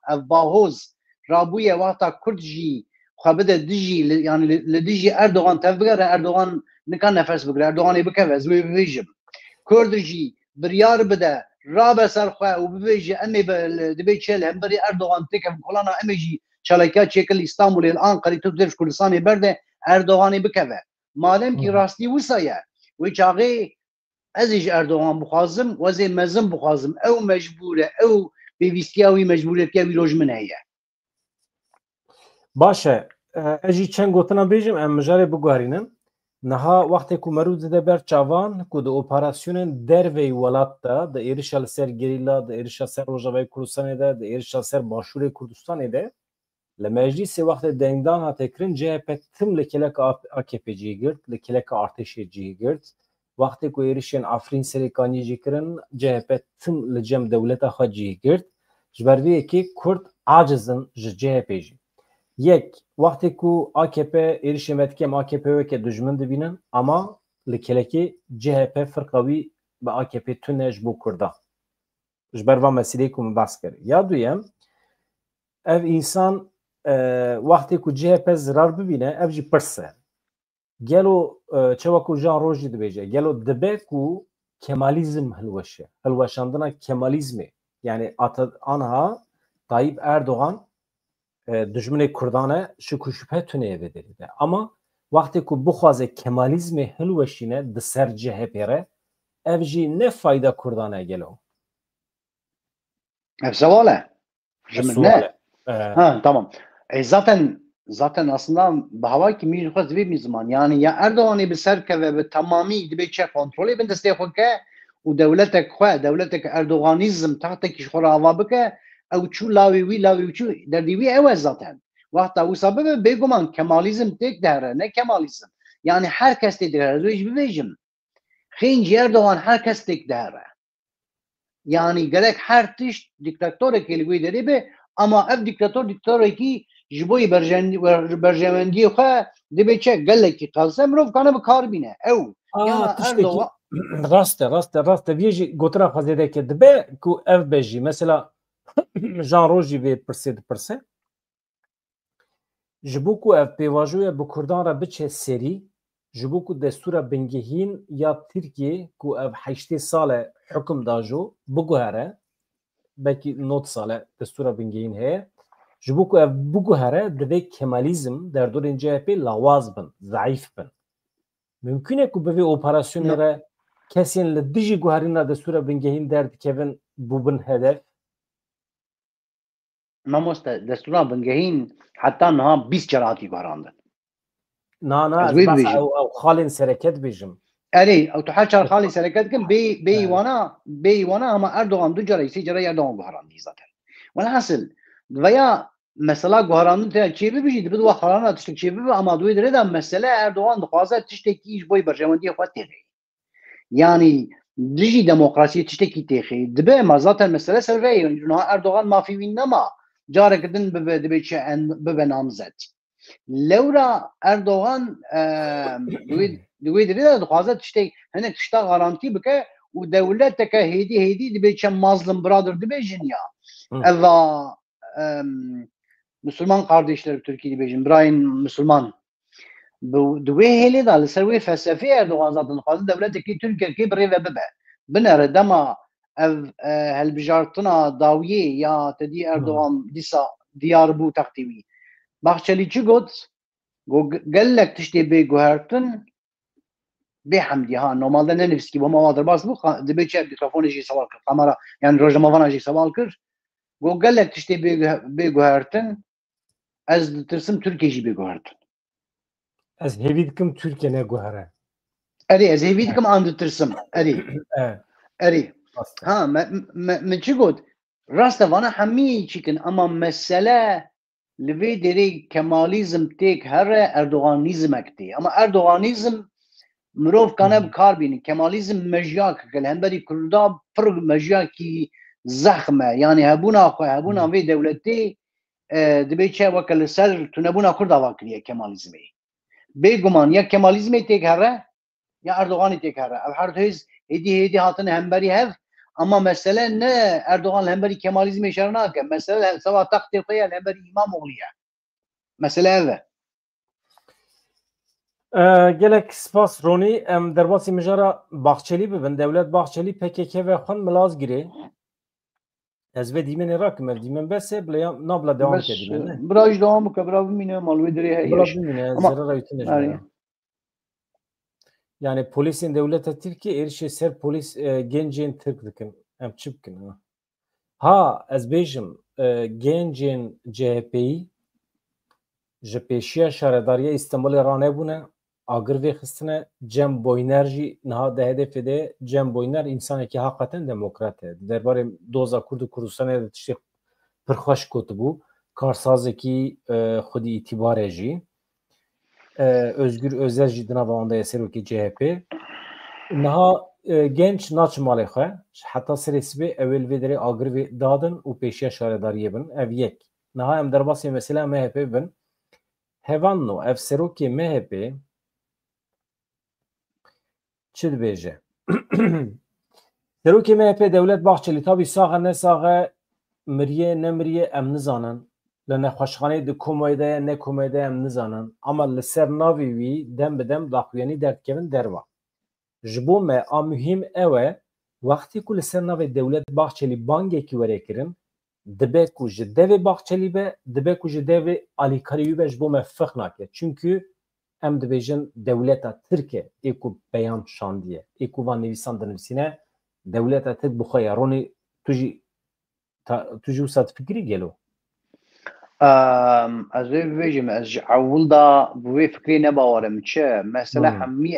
اف باهوز رابویه وقتا کرد جی خوابده دیجی یعنی لدیجی اردوغان تفبگره اردوغان نکان نفس بگره اردوغانی بکوه از ببیجم کرد جی بریار بده رابه سرخواه و ببیجه امی دبی چل هم بری اردوغان تکم کلانا امی جی چلکات چکل استانبول الان قری تو درش کردستانی برده اردوغانی بکوه مالم کی راستی وسایه و چاقی ازش اردوغان بخوازم وزي مزن بخوازم او مجبوره او بيويستياوي مجبوريتيا ويروج من هيا باشه اجي چند گوتنا بيجم ام مجاري بگوارينم نها وقتی که مرود ده بر چاوان که ده اپراسیون دروی ولات ده ده ایرشال سر گریلا ده ایرشال سر روجاوی کردستان ده ده ایرشال سر باشور کردستان ده لمجلس وقت دندان ها تکرین CHP تم لکلک AKP جی گرد لکلک ارتش جی گرد وقتی که ایرشین افرین سریکانی جی کرن CHP تم لجم دولت خود جی گرد جبروی که کرد عاجزن CHP جی یک وقتی که AKP ایرشین متکم AKP و که دشمن دبینن اما لکلکی CHP فرقوی به AKP تونج بو کرده جبروا مسئله که مبحث کرد یا دویم ev insan وقتی که CHP zarar bibîne ev jî pirse gelo çawa ku Jean Rojî dibêje gelo dibe ku Kemalizm hilweşe hilweşandina Kemalizmê yani anha Tayyip Erdoğan dijminê Kurdan e ji ku şüphe tunê vêderî de ama wextê ku bixwaze Kemalizmê hilweşîne di ser CHP re ev jî ne fayda Kurdan e gelo ev sewale suale ha tamam zaten aslında bahava ki mijxwaz vê zaman yani ya Erdoğan'ı bir serkeve ve tamamî dibe çe kontrolê bin destê xwe ke û dewletek xwe dewletek Erdoğanîzm tahtekî ji xwe re ava bike ew çû lavê wî çû derdî wî ew e zaten wexta wisa bibe bêguman Kemalizm têk dihre ne Kemalizm yani herkes têk dihre ez jî bibêjim xêncî Erdoğan herkes têk dihre yani gerek her tişt diktatörek li wê derê be ama ev diktatörekî ji bo berjewendiyê xwe dibe çe gelekî qelse mirov kane bi kar bîne ew Erdoğan raste vê jî gotina xwezêdekê dibe ku ev be jî mesela Jean Rojî vê pirsê dipirse ji bo ku ev pêvajoya bi Kurdan re biçe serî ji bo ku destûra bingehîn ya Tirkiye ku ev heştê sal e hukm dajo biguhere belkî not sal e destûra bingehîn heye ji bo ku ev biguhere divê Kemalizm derdorên CHP lawaz bin zayıf bin mümkün e ku bi vê operasyonê re kesên li dijî guherîna destûra bingehîn derdikevin bûbin hedef mamoste destûra bingehîn heta niha 20 kere hatî guherandin na ez behsa ew xalên sereket bêjim erê ew tu her çar xalê sereket dikin bê wana ama Erdoğan du kere sê kere Erdoğan guherandî zaten welhasıl veya mesela guherandin te çê bibijî dibe wa xalana tiştek çê bibe ama duê dirê de mesele Erdoğan dixwaze tiştekî ji bo berjewendiyê xwe têxî yani dijî demokrasiyê tiştekî têxî dibe ama zaten mesele ser vê niha Erdoğan mafî wî nema careke din bibe dibe çi bibe namzet lewra Erdoğan دوی درې دخوازه تشتي هنه تشتا garanti bike û dewleteke hêdî dibe çe mazlum birader dibêjin ya eva Müslüman kardeşler Türkiye dibêjin birayên Müslüman دوی hêlê da li ser wê felsefeyê Erdoğan zaten dixwaze dewletekî Tirkiyekê birêve bibe binere dema ev helbijartina dawiyê ya tedî Erdoğan dîsa diyar bû textî wî Bahçeli çi got gelek tiştê bê guhertin bê hemdî ha normalde ne nivîskî bom ava derbas bû dibe çe mikrofonê jî sewal kir kamera yani rojnamavana jî sewal kir got gelek tiştê bê guhertin ez ditirsim Tirkiye jî bê guhertin ez hêvî dikim Tirkiye neguhere erê ez hêvî dikim an ditirsim erê ha min çi got rast e vana hemî çîkin ama mesele li vê derê Kemalizm têk here Erdoğanîzmek tê ama Erdoğanîzm mirov kane bi kar bînin Kemalizm mejyak li hemberî Kurda pir mejakî zexm e yani hebûna xwe hebûna vê dewletê dibe çe weke li ser tunebûna Kurda va kiriye Kemalizmê bêguman ya Kemalizmê têk here ya Erdoğanî têk here ev her hêz hêdî hatine hemberî hev ama mesele ne Erdoğan hemberî Kemalizmê şer nake mesele seva textê xwe ye hemberî İmamoğlu ye mesele ev e gelek spas Ronî em derbasî mijara Bahçeli bibin dewlet Bahçeli PKK ve xwe milaz girê ez vê dîmenê rakim ev dîmen bes e bila nabla devam ke dîmen bira jî devam bike bira bimîne mal wê dirê heye zerara wî yani polisên dewleta Tirkiye êrişê ser polis gencên Tirk dikin em çi bikin ha ez bêjim gencên CHP'yî ji pêşiya şaredariya İstanbulê ranebûne agir ve xistine Cem Boyner jî niha de hedefê de Cem Boyner insanekî hakikaten demokrat e. Derbarê doza Kurd û Kurdistanê de tiştê pir xweş gotibû. Karsazekî xwedî îtîbarê jî. Özgür Özel jî di nava wan de ye serokê CHP. Niha genç naçin malê xwe. Heta serê sibê ew ê li vê derê agir vê dadin û pêşiya şaredariyê bin. Ev yek. Niha em derbasê mesela MHP bin. Hevan ev serokê MHP çi dibêje? Serokê MHP Devlet Bahçeli tabii saxe nesaxe miriye nemiriye em nizanin. Li nexweşxaneyê di komeyde ye ne komeyde em nizanin. Ama li ser navê wî dem bi dem daxuyanî derdikevin derva. Ji bo me a mühim ew e wextê ku li ser navê Devlet Bahçeli bangekî were kirin dibe ku ji devê Bahçelî be dibe ku ji devê Alîkarî be ji bo me fix nake. Çünkü em dibêjin dewleta Tirk ê ku beyan şandiye. Ê ku van nivîsan dinivîsîne dewleta Tirk bi xwe ye. Ronî tu jî wisa fikirî gelo? Ez ê bibêjim ez ji ewl da bi vê fikrê nebawerim çi mesela hemî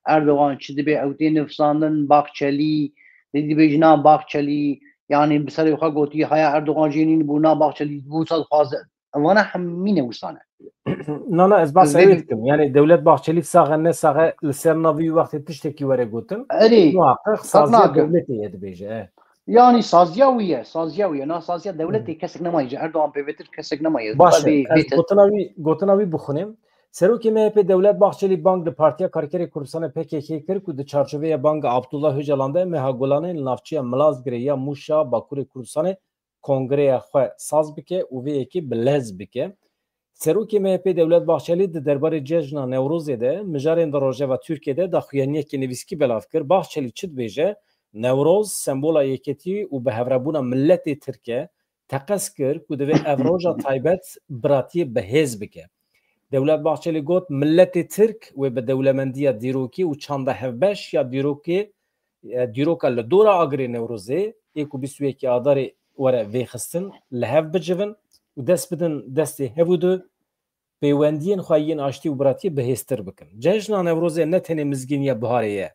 Erdogan çi dibe ew tê nivîsandin Bahçelî dibêjin na Bahçelî yani bi serê xwe gotiye haya Erdogan jî bû na Bahçelî bû sed xwaze wana hemî nivîsan e. Na ez behsa wê dikim. Yani Devlet Bahçeli saxe nesaxe li ser navî wextê tiştekî were gotin. Erê muhakkak saziya devletê ye dibêje. Yani saziya wî ye na saziya devletê kesek nemaye ji Erdogan pêvetir kesek nemaye. Baş e ez gotina wî bixwînim. Serokê MHP Devlet Bahçeli bang di Partiya Karkerê Kurdistanê PKK kir ku di çarçoveya banga Abdullah Öcalan de meha Gulanê li navçeya Milazgirê ya Mûşa Bakurê Kurdistanê kongreya xwe saz bike û vê yekê bi lez bike. Serokê MHP Devlet Bahçeli di derbarê cejna Newrozê de mijarên di Rojava Tirkiyeyê daxuyaniyekê nivîskî belav kir. Bahçeli çi dibêje? Newroz sembola yeketî û bihevrebûna milletê Tirk e. Teqez kir ku divê ev roja taybet biratiyê bihêz bike. Devlet Bahçeli got milletê Tirk wê bi dewlemendiya dîrokî û çanda hevbeş ya dîroka li dora agirê Newrozê ê ku 22 adarê were vêxistin li hev bicivin û dest bidin destê hevû de pêwendiyên xwe yên aştî û biratiyê bihêztir bikin. Cejna Newrozê ne tenê mizgîniya biharê ye.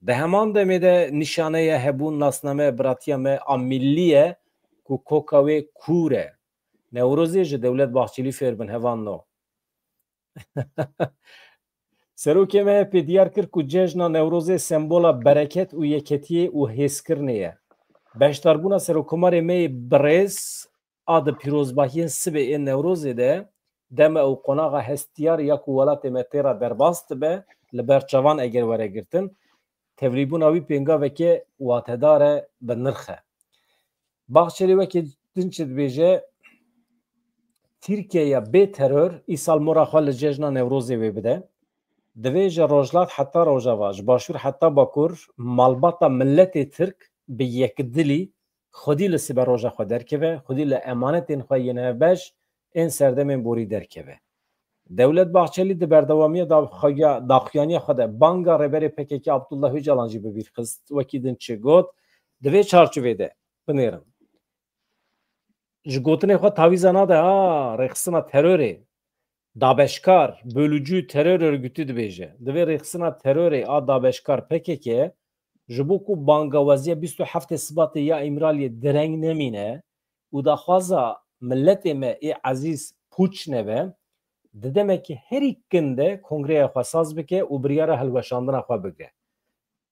Di heman demê de nîşaneya hebûn nasnameya biratiya me a millî ye ku koka wê kûr e. Newrozê ji Devlet Bahçelî fêr bin hevan no. Serokê MHP diyar kir ku cejna Newrozê sembola bereket û yeketiyê û hêzkirinê ye. Beşdarbûna Serokkomarê me yê birêz a di pîrozbahiyên sibê ên Newrozê de deme û qonaxa hestiyar ya ku welatê me têra derbas dibe li ber çavan eger were girtin tevlîbûna wî pêngaveke watedar e bi nirx e. Bahçeli wekî din çi dibêje Tirkiyeya bê terör îsal mora xwe li cejna Newrozê wê bide. Divê ji Rojhilat heta Rojava ji başûr heta Bakur malbata milletê Tirk bi yekdilî xwedî li siber roja xwe derkeve, xwedî li emanetên xwe yên hevbeş ên serdemên borî derkeve. Devlet Bahçeli di berdewamiya daxuyaniya xwe de banga rêberê PKK Abdullah Öcalan jî bi bîr xist. Wekî din çi got divê çarçovê de binêrin. Ji gotinê xwe tavîza nade rêxistina terorê dabeşkar, bölücü terör örgütü dibêje. Divê rêxistina terorê a dabeşkar PKK ji bo ku bangaweziya 27 Sibatê ya Îmraliyê direng nemîne û daxwaza milletê me ê ezîz pûç nebe di demekî herî kin de kongreya xwe saz bike û biryara hilweşandina xwe bike.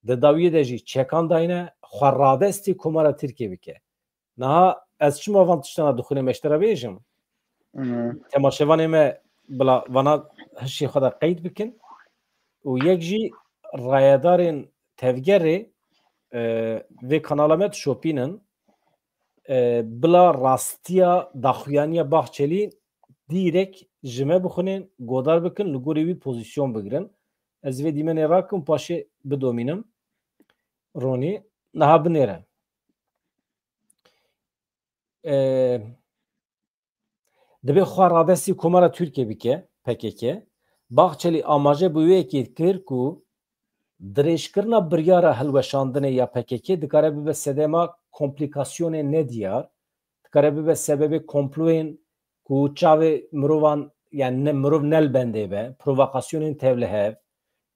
Di dawiyê de jî çekan dayne xwe radestî komara Tirkiye bike. Niha ez çima van tiştana dixwînim eştera bêjim. Temaşevanê me bila vana hişê xwe de qeyd bikin û yek jî rayedarên tevgerê vê kanala me dişopînin bila rastiya daxuyaniya Bahçelî dîrek ji me bixwînin godar bikin li gorî wî pozîsyon bigirin. Ez vê dîmenê rakim paşê bidomînim. Ronî niha binêre. Dibe xwe radestî komara Tirkiye bike PKK. Bahçeli amaje bi wê yekê kir ku dirêjkirina biryara hilweşandinê ya PKK dikare bibe sedema komplîkasyonên nediyar, dikare bibe sebebê komployên ku çavê mirovan yani ne مرۆڤ نەلبەندێ بە پرۆڤاکاسیۆنên tev li hev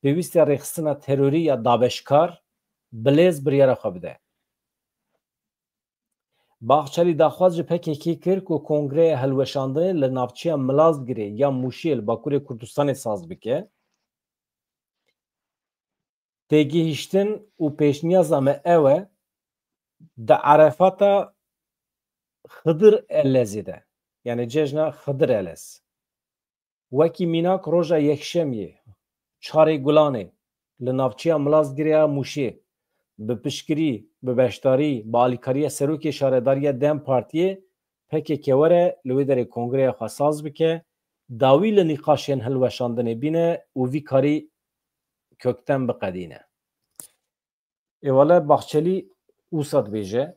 pêwîst e rêxistina terorî ya dabeşkar bilêz biryara xwe bide. Baxçelî daxwaz ji PKK kir ku Kongreya Hilweşandinê li navçeya Milazgirê ya Mûşiyê li Bakurê Kurdistanê saz bike. Têgihîştin û pêşniyaza me ew e di Erefata Xıdır Elezê de yani cejna Xıdır Elez. Wekî mînak roja yekşemiyê çarê Gulanê li navçeya Milazgirêya Mûşê bi piştgirî, bi beşdarî, bi alîkariya Serokê Şaredariya Dem Partiyê PKK were li wê derê Kongreya xwe saz bike, dawî li nîqaşên hilweşandinê bîne û vî karî kökten biqedîne. Êvale Baxçelî wisa dibêje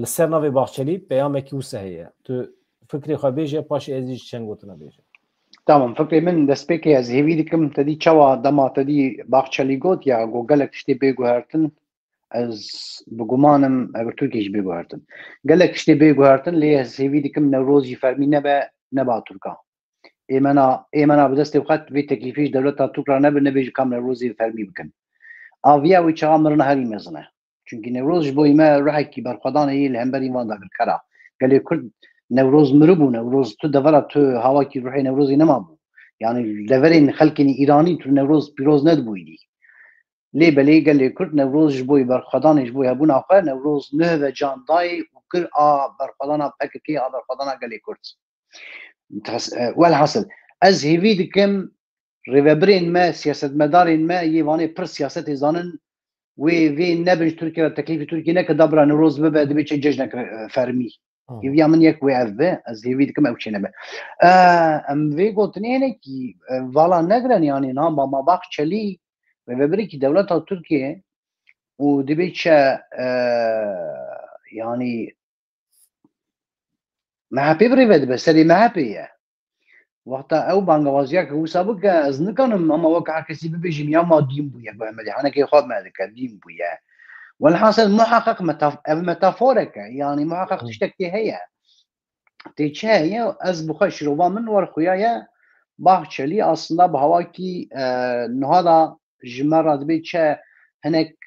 li ser navê Baxçelî peyamekî wisa heye. Tu fikrê xwe bêje paşê ez jî çend gotina bêje. Tamam fikrê min destpêkê ez hêvî dikim tedî çawa dema tedî Baxçelî got ya got gelek tiştê bêguhertin ez bigumanim eger Tirkiye jî bêguhertin. Gelek tiştê bêguhertin lê ez hêvî dikim Newroz jî fermî nebe neba Tirkan. Êmena bi destê xwe vê teklîfê ji dewleta Tirk re nebir nebêje kam Newrozê fermî bikin. Aviya wî çawa mirina herî mezin e. Çünkü Newroz ji bo me rehekî berxwedanê yê li hemberî wan dagir kera. Gelê Kurd Newroz miribû Newroz tu devera tu hawakî ruhê Newrozê nemabû. Yani leverên xelkên Îranî tu Newroz pîroz nedibûyî. Lê belê gelê Kurd Newroz ji bo berxwedanê ji bo hebûna xwe Newroz nih ve can dayê û kir a berxwedana PKK a berxwedana gelê Kurd. Welhasıl ez hêvî dikim rêveberên me siyasetmedarên me yê vanê pir siyasetê zanin wê nebin ji Tirkiye re teklîfê Tirkiye neke dabira Newroz bibe dibê çê cejnek fermî. Hêviya min yek wê ev be ez hêvî dikim ew çê nebe. Em vê gotinê hinekî vala negirin yani nama ma Baxçelî rêveberekî dewleta Tirkiye û dibê çe yani MHP birêve dibe serê MHP ye. Wexta ew bangewaziyeke wisa bike ez nikanim ama wek her kesî bibêjim ya ma dîn bûye guhemedî henekê xwe me dike dîn bûye. Welhasıl muheqeq ev metaforek e yani muheqeq tiştekî heye. Tê çi heye ez bi xwe şîrova min werxuya ye Baxçelî aslında bi hawakî niha da ji me re dibê çi hinek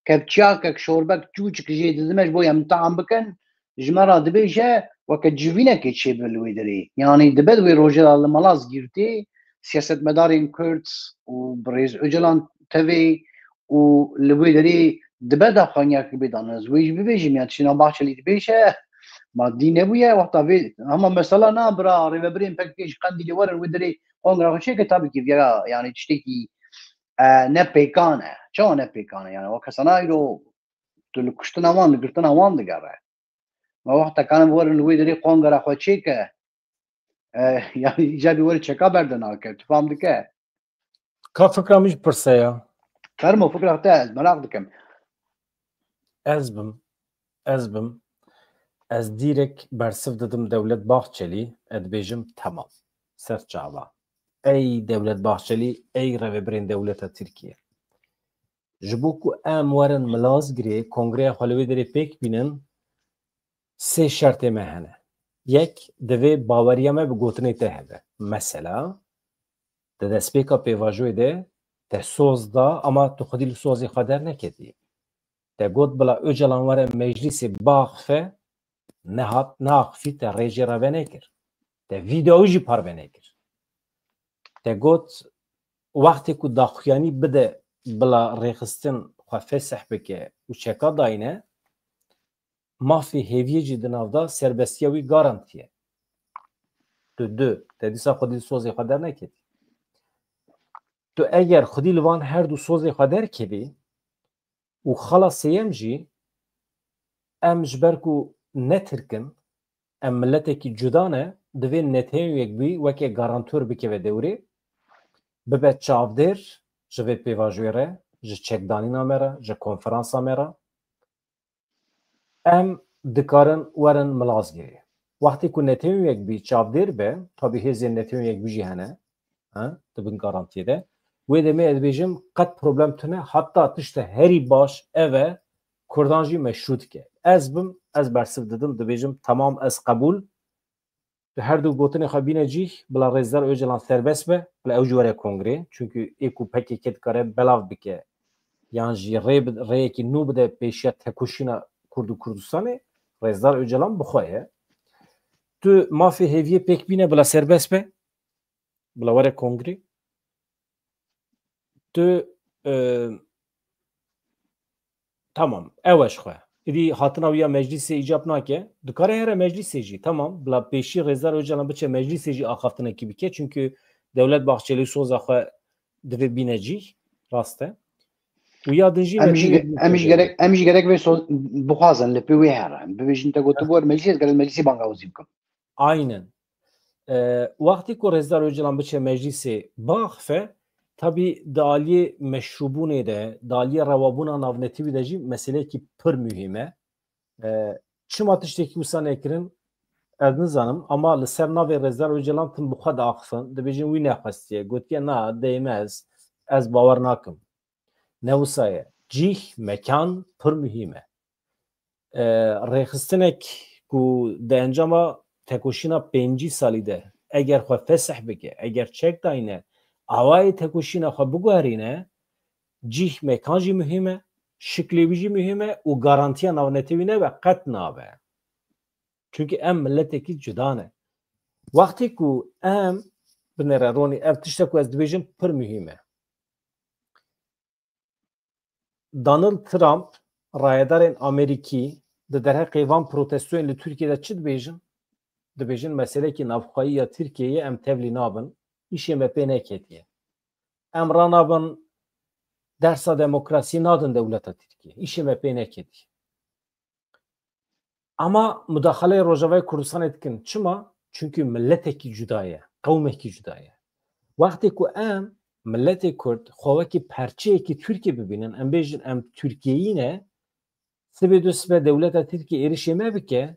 kepçiyakek şorbek çûçik jê didime ji bo imtihan bikin ji me re dibêje weke civînekê çêbir li wê derê. Yani dibe di wê rojê de li Malazgirtê siyasetmedarên Kurd û Birêz Öcalan tevê û li wê derê dibe daxwanyekî bêdan ez wê jî bibêjim ya tişîna Baxçelî dibêje ma dîn nebûye wexta vê hema mesela na bira rêveberên PKK ji Qendîlê werin wê derê kongre xwe çêke tabî kêviya yani tiştekî nepêkan e. Çawa nepêkan e yani weke sana îro tu li kuştina wan li girtina wan digere. Ma wexta kanin werin li wê derê kongre xwe çêke yani îcabî werî çeka berde nake. Tu fam dike? Ka fikra min jî pirse ya. Fermo fikra te ez merak dikim. Ez bim ez direk bersiv didim Devlet Baxçelî dibêjim temam. Ser çava. Ey Devlet Baxçelî ey rêveberên dewleta Tirkiye. Ji bo ku em werin Milazgirê Kongreya xwe li wê derê pêk bînin sê şertê me hene. Yek divê baweriya me bi gotinê te hebe. Mesela di destpêka pêvajoyê de te soz da ama tu xwedî li sozê xwe derneketî. Te got bila Öcalan were meclîsê biaxife nehat neaxifî te rêjê re venekir. Te vîdeo jî par venekir. Te got wextê ku daxuyanî bide bila rêxistin xwe fesih bike û çeka dayîne mafê hêviyê jî di nav da serbestiya wî garantiye. Tu te dîsa xwedî li sozê xwe derneketî. Tu eger xwedî li van her du sozê xwe derkevî û xala sêyem jî em ji ber ku netirkin em milletekî cuda ne divê neteyek bî weke garantör bikeve dewrê bibe çavdêr ji vê pêvajoyê re ji çekdanîna me re ji konferansa me re em dikarin werin Milazgirê. Wextê ku neteyek bî çavdêr be tabî hêzên neteyek bî jî hene dibin garantiyê de wê demê ez dibêjim qet problem tune hatta tişte herî baş ev e Kurdan jî meşrût ke. Ez bim ez bersiv didim dibêjim tamam ez qebûl her du gotinê xwe bîne bila Rêzdar Öcalan serbest be bila ew jî were kongrê çünkü êku PKK dikare belav bike yan jî rêyekî nû bide pêşiya tekoşîna Kurd û Kurdistanê Rêzdar Öcalan bixwe ye tu mafê hêviyê pêk bîne bila serbest be bila were kongrê tu tamam ew eş xwe İdî hatina wî ya meclisê îcab nake dikare here meclisê jî tamam bila pêşî Rêzdar Öcalan biçe meclisê jî axaftinekî bike çünkü Devlet Bahçeli soza xwe divê bîne cih rast e û ya din jî em jî gerek vê bixwazin li pê wê here bibêjin te gotu bor meclis gerek meclisê bangawazî bikim aynen wextî ku Rêzdar Öcalan biçe meclisê baxfe tabii di aliyê meşrûbûnê de di aliyê rewabûna navnetîwî de jî meseleyekî pir mühim e çima tiştekî wisa nekirin ez nizanim ama li ser navê Rêzdar Öcalan tim bi xwe diaxivin dibêjin wî nexwestiye gotiye na değmez ez bawer nakim ne wisa ye cih mekan pir mühim e rêxistinek ku di encama tekoşîna 5 salî de eger xwe fesih bike eger çek dayîne awayê tekoşîna xwe biguherîne cih mekan jî mühim e şiklê wî jî mühim e û garantiya navnetewî nebe qet nabe çünkü em milletekî cuda ne wextê ku em binêre ronî ev tiştek ku ez dibêjim pir mühim e Donald Trump rayedarên Amerîkî di derheqê van protestoyên li Tirkiyeyê çi dibêjin dibêjin meselekî navxwayî ya Tirkiyeyê em tevlî nabin îşê me pê neketiye em ranabin dersa demokrasî nadin dewleta Tirkiye îşê me pê neketiye ama müdaxaleyê Rojavayê Kurdistanê dikin çima çünkü milletekî cuda ye qewmekî cuda ye wextê ku em milletê Kurd xwewekî perçeyekî Tirkiye bibînin em bêjin em Tirkiyeyî ne sibê du sibê dewleta Tirkiye êrişê me bike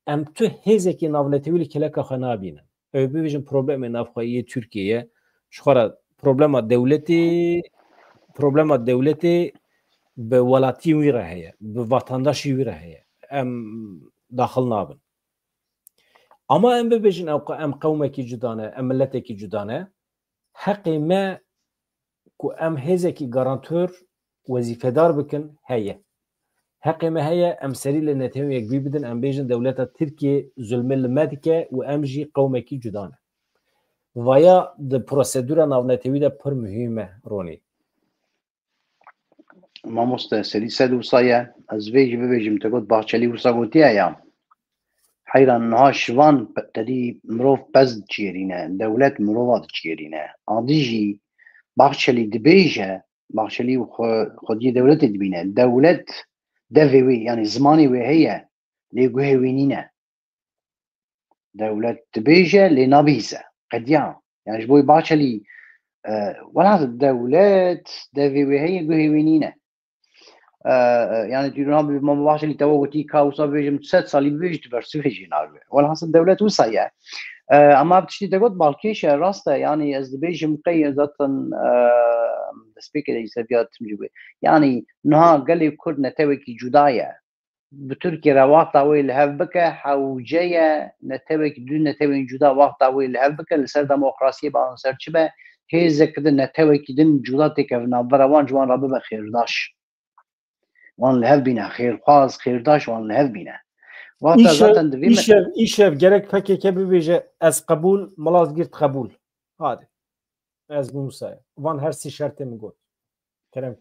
em tu hêzekî navnetewî li keleka xwe nabînin ew bibêjin problemê navxwayî Tirkiyeyê ji xwe re problema dewletê bi welatiyên wî re heye bi vatandaşî wî re heye em daxil nabin ama em bibêjin em qewmekî cuda ne em milletekî cuda ne heqê me ku em hêzekî garantör wezîfedar bikin heye heqê me heye em serî li netewiyek wî bidin em bêjin dewleta Tirkiye zulmê li me dike û em jî qewmekî cuda ne vaya di prosedûra navnetewî de pir mühim e ronî mamoste serî sed wisa ye ez vê jî bibêjim te got Bahçelî wisa gotiye ya heyran niha şivan tedî mirov pez dicêrîne dewlet mirova dicêrîne adî jî Bahçelî dibêje Bahçelî xwediyê dewletê dibîne dewlet devê wê yani zimanê wê heye lê guhêwînîne dewlet dibêje lê nabîze qediya yani ji bo Bahçelî welha dewlet devê wê heye guhêwînîne yani dîrûna Mama Bahçelî te gotî ka wisa bêjim sed salî bibêjî tu bersivêjî navê welhasıl dewlet wisa ye ama tiştî te got balkêş e rast e yani ez dibêjim qey zaten destpêkê de seviya tim jî yani niha gelê Kurd netewekî cuda ye bi Tirkiye re wexta wê li hev bike hewce ye netewekî du netewên cuda wexta wê li hev bike li ser demokrasiyê be ser çi be hêzek din netewekî din cuda têkevin navbera wan ji wan re bibe xêrdaş wan li hev bîne xêrxwaz xêrdaş wan li hev bîne wexta zaten divê îşev gerek PKK bibêje ez qebûl Malazgirt qebûl hadi ez bûm wisa ye van her sî şertê min got kerem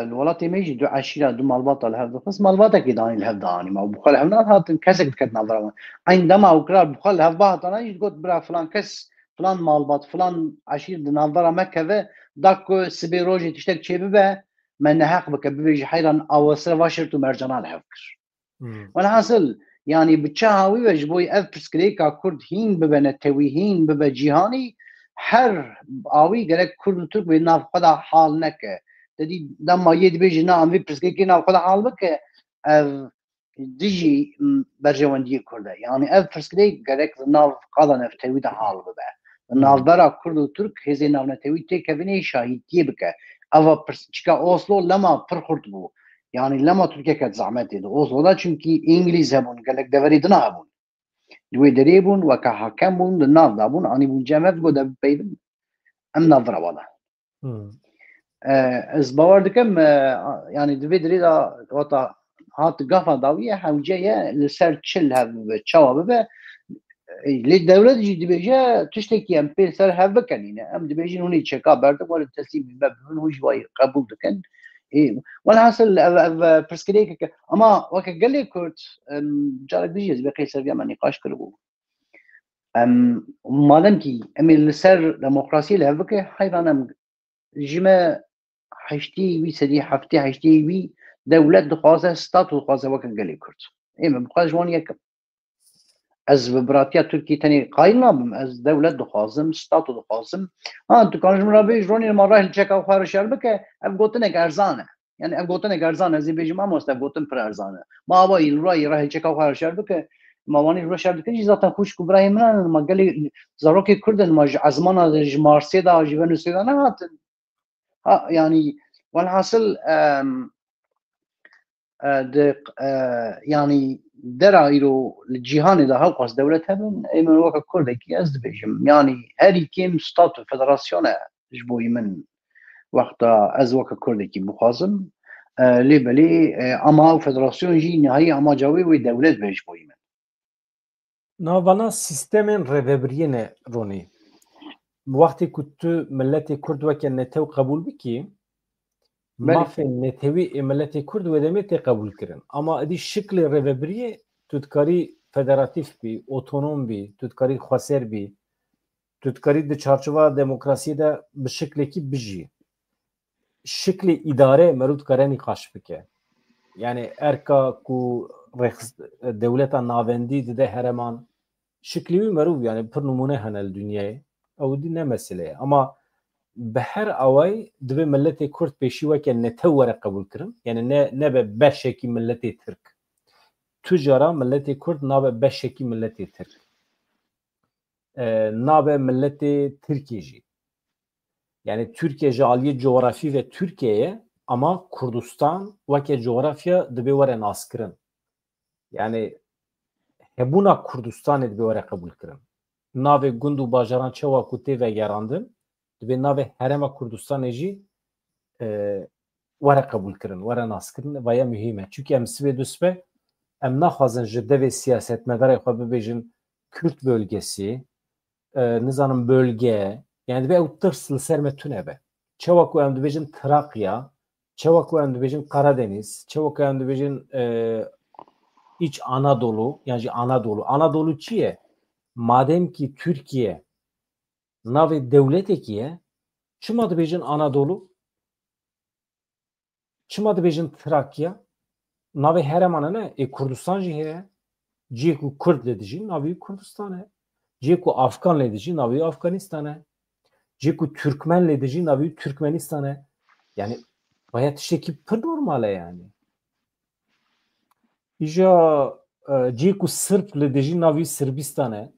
li welatê me jî du eşîra du malbata li hev dixist malbatekî danî li hev danî ma bixwe li hev nehatin kesek diket navbera wan eyn dema ew kirar bixwe li hev bahatana jî got bira filan kes filan malbat filan eşîr di navbera me keve da ku sibê rojê tiştek çê bibe me neheq bike bibêjî heyran awasira va şirt û mercana li hev kir welhasıl yani bi çaha wî ve ji bo ev pirsgirêka Kurd hîn bibe netewî hîn bibe cîhanî her awî gerek Kurd û Türk wê nav xwe da hal neke dedî dema yê dibêjî na em vê pirsgirêkê nav xwe da hal bike ev dijî berjewendiyê Kurd e yani ev pirsgirêk gerek li nav qala neftewî de hal bibe navbera Kurd û Türk hêzên navnetewî têkevînê şahîdiyê bike eva çika Oslo lema pir xurt bû yani lema Tirkiye ket zehmetê di Oslo'da çünkü İngiliz hebûn gelek deverê dina hebûn دوی دريبون وكحكمون للناف دابون اني بون جامعه قد بيدم ام نظره والله از باور دكم يعني دوی دريدا وتا هات قفا داويه حوجيه لسر تشل هاف تشاوب به للدولة جي دبيجا تشتكي ام بي سر هاف بكنينه ام دبيجين هوني تشيكا برد ولا تسليم باب هو جواي قبول دكن والحاصل برسكليك اما وقت قال لي كنت جارك ديجي بقي سر ما نقاش كربو مادام كي امي السر ديمقراطيه لهبك حيران جما حشتي وي سدي حفتي حشتي وي دولة دخوازه ستات دخوازه وقت قال لي كنت ما بقى جوان يك از براتيا تركي تاني قايلنا از دولة دخوازم ستات دخوازم انت كانش مرابي جوني مراحل تشكا خار شربك اب قوتنك ارزانه يعني اب قوتنك ارزانه زي بيجي ما مست قوتن پر ارزانه ما با الراي راح تشكا خار شربك مواني رو شربك جي ذات خوش ابراهيم ما قال لي زروكي كردن ما عزمانه جمارسي دا جيبن سيدا نهات يعني والحاصل يعني درايرو الجيهان ده هاوقاس دولتها من ايمن وقت كردكي از بيجم يعني هاري كيم ستات فدراسيون جبوي من وقت از وقت كردكي بخازم لي بلي اما فدراسيون جي نهاية اما جاوي وي دولت بيجبوي من ناوانا سيستمين ريفبريين روني وقتی که تو ملت کرد وکه نتو قبول بکی ما في نتوی ملت کرد و دمیت قبول کردن اما ادی شکل رهبری تودکاری فدراتیف بی اتونوم بی تودکاری خاصر بی تودکاری د چارچوبه دموکراسی ده به شکلی کی بجی شکل اداره مربوط کرانی قاش بکه یعنی ارکا کو دولت ناوندی ده هرمان شکلی مربوط یعنی پر نمونه هنل دنیای او دی نه مسئله اما به هر اوای دوی ملت کرد پیشی وکه نتوره قبول کرن یعنی نه به بشکی ملت ترک تجارا ملت کرد نه به بشکی ملت ترک نه به ملت ترکی جی یعنی ترکیه جالی جغرافی و ترکیه اما کردستان وکه جغرافیا دوی وره ناس کرن یعنی هبونا کردستان دوی وره قبول کرن نه به گند و باجران چه واکوته و گراندن دوی ناوی هرم کردستان جی وره قبول کردن وره ناس کردن و یا مهمه چونکه ام سوی دوسبه ام نخوازن جده و سیاست مداره خواه ببیجن Kürt bölgesi nizanın bölge yani ve o tırsıl sermetüne be çavaku em dibejin Trakya çavaku em dibejin Karadeniz çavaku em dibejin İç Anadolu yani Anadolu çiye madem ki Türkiye nave devlet ekiye çımadı bejin Anadolu çımadı bejin Trakya nave heremana ne Kurdistan jihe ciku Kurd dedici navi Kurdistan'e ciku Afgan dedici navi Afganistan'e ciku Türkmen dedici navi Türkmenistan'e yani bayağı tişeki pır normale yani İja ciku Sırp dedici navi Sırbistan'e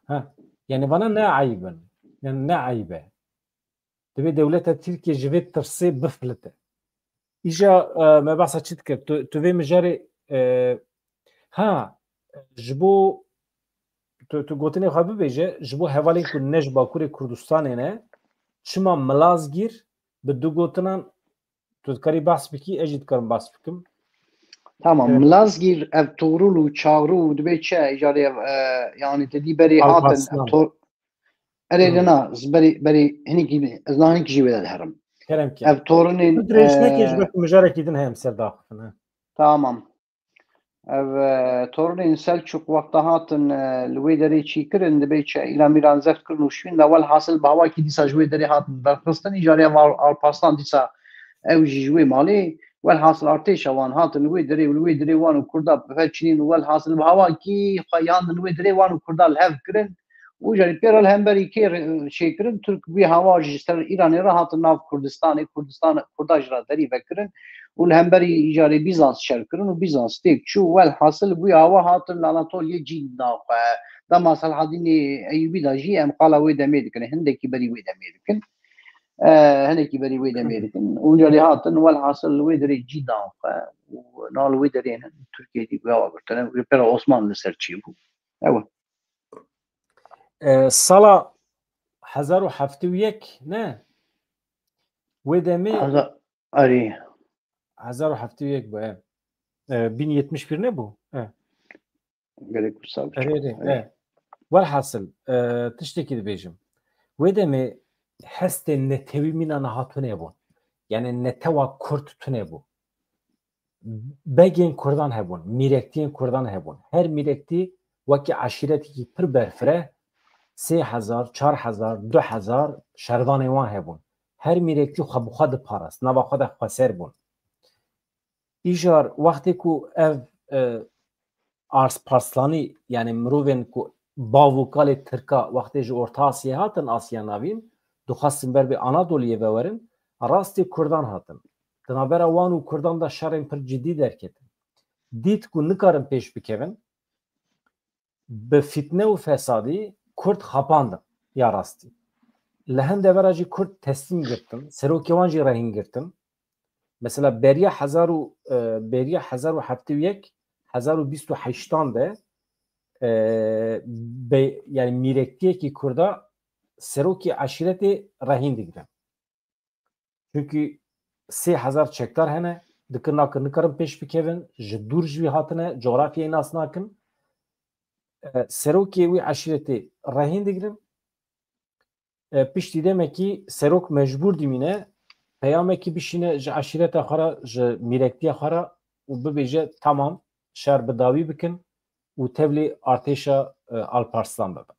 ha yani bana ne ayıbın yani ne ayıbe tabi devlete Türkiye civet tırsı bıflete İja me bahsa çitke tüve mecari ha jbo tu gotine xabi beje jbo hevalin ku nej bakure Kurdistan'e ne çima Malazgirt bi du gotinan tu kari bahs biki ejid karim bahs bikim tamam Malazgirt ev Tuğrul Çağrı dbeçe icari yani dedi beri hatın tor eredina beri heniki azlanik jive herim kerem ki ev torunun dreşne kejbek mecari kidin hem serdaqfına tamam ev torunun Selçuk vakta hatın lwederi çikirin dbeçe ila miran zeft kırın uşvin laval hasıl bava ki disa jwederi hatın berxistan icari var Alparslan disa ev jwe mali والحاصل ارتيش وان هات الويدري والويدري وان وكردا بفاتشين والحاصل بهواكي خيان الويدري وان وكردا الهف كرن وجري بيرال همبري كير شيكرن ترك بي هواج ستر ايراني راحت ناف كردستان كردا جرا دري فكرن والهمبري جاري بيزانس شركرن وبيزانس تيك شو والحاصل بي هوا هات الاناطوليا جين ناف دا ما صلاح الدين ايوبي دا جي ام قال ويدا ميدكن هندكي بري ويدا ميدكن هنكي بري ويدا ميريكن ونجري هاتن والحاصل ويدري جدا ونال ويدرين تركيا دي بقى برتنا بيرا عثمان لسرچيبو ايوه سالا 1071 نه ودمي هذا اري 1071 بقى 1071 نبو قالك بصاب والحاصل تشتكي دبيجم ودمي حست النتوي من انا هاتونه بون يعني النتوى كرد تونه بون بگین کردان هبون میرکتین کردان هبون هر میرکتی وکی عشیرتی که پر برفره 3000 4000 2000 شردان وان هبون هر میرکتی خب خود پاراست نبا خود خسر بون ایجار وقتی کو ارس پارسلانی یعنی مروون کو باوکال ترکا وقتی جو ارتا آسیا هاتن آسیا ناوین دو خواستن بر به آنادولیه بورن راستی کردان هاتن دنابرا وان و کردان دا شرم پر جدی درکتن دیت کو نکارن پیش بکوین به فتنه و فسادی کرد خپاندن یا راستی لهند براجی کرد تسلیم گرتن سروکی وانجی رهین گرتن مثلا بریا 1071 1028 ده yani mirektiyeki kurda seroki aşireti rehin digren. Çünkü 3000 çektar hene dikirna nikarin peş bikevin ji dur jî hatine coğrafyayı nas nakin seroki wî aşireti rehin digrin piştî demek ki serok mecbur dimine peyameki bişine ji aşireta xara ji mirektiya xara û bibêje tamam şer bi dawî bikin û tevlî artêşa Alparslan bebe.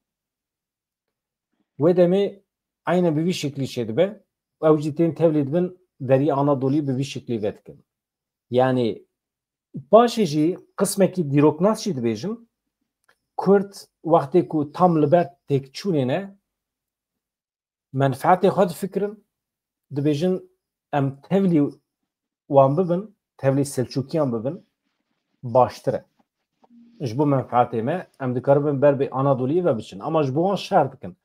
Wê demê aynen bi vî şeklî şey dibe ew jî tên tevlî dibin derî Anadolî bi vî şeklî ve dikin. Yani başê jî qismekî dîroknas jî dibêjim Kurd wextê ku tam li ber têkçûnê ne menfaetê xwe difikirin dibêjin em tevlî wan bibin tevlî Selçukîyan bibin baştir e. Ji bo menfaetê me em dikaribin ber bê Anadolî ve biçin ama ji bo wan şer dikin.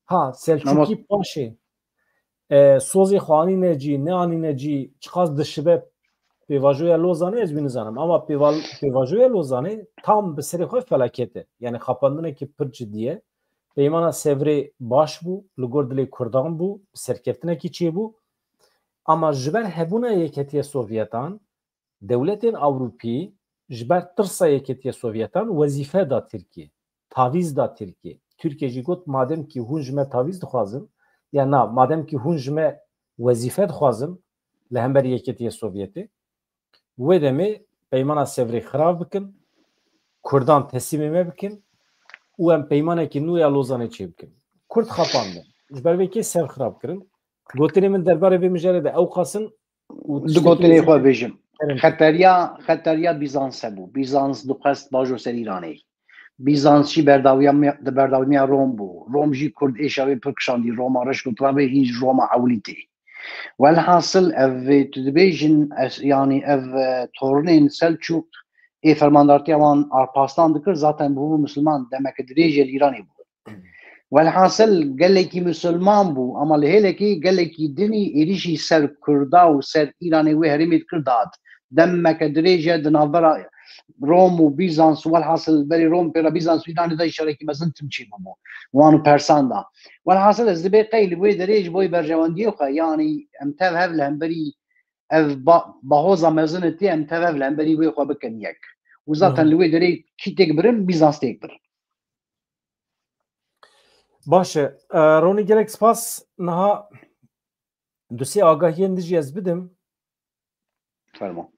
Ha Selçukî paşê sozê xwe anîne cî neanîne cî çiqas dişibe pêvajoya Lozanê ez wî nizanim ama pêvajoya Lozanê tam bi serê xwe felaket e. Yani xapandinekî pir cidî ye. Peymana Sevrê baş bû, li gor dilê Kurdan bû, serkeftinekî çêbû ama ji ber hebûna Yeketiya Sovyetan dewletên Ewropî ji ber tirsa Yeketiya Sovyetan wezîfe da Tirkiye, tavîz da Tirkiye. Tirkiye jî got madem ki hûn ji me tavîz dixwazin ya na madem ki hûn ji me wezîfe dixwazin li hember Yeketiya Sovyetê wê demê peymana Sevrê xirab bikin, Kurdan teslîmê me bikin û em peymanekî nû ya Lozanê çê bikin. Kurd xapandin. Ji ber vê kê sev xirab kirin? Gotinê min derbarê vê mijarê de ew xasin û gotinê xwe bêjim. Xeteriya Bizans hebû. Bizans dixwest bajo ser Îranê. Bizans jî berdawamiya Rom bû. Rom jî Kurd êşa wê pir kişandî. Roma reş gotiya wê hîn ji Roma ewlî tê. Welhasıl ev tu dibêjin yani ev torunên Selçuk ê fermandartiya wan Alparslan dikir zaten bu Müslüman demek dirêj Îranê bû. Welhasıl gelekî Müslüman bû ama li hêlekî gelekî dinî êrişî ser Kurda û ser Îranê wê herêmê dikir dad. Demek dirêj di navbera Rom û Bizans welhasıl berî Rom pêra Bizans Îranê de îşarekî mezin tim çê bû. Wan û Persan da. Welhasıl ez dibê qey li wê derê ji bo berjewendiyê xwe yanî em tev hev li hemberî ev bahoza mezinê tê em tev hev li hemberî wê xwe bikin yek. û zaten li wê derê kî têk birin Bizans têk birin. Baş e. Ronî gelek spas niha dusê agahiyên dijî ez bidim. Fermo.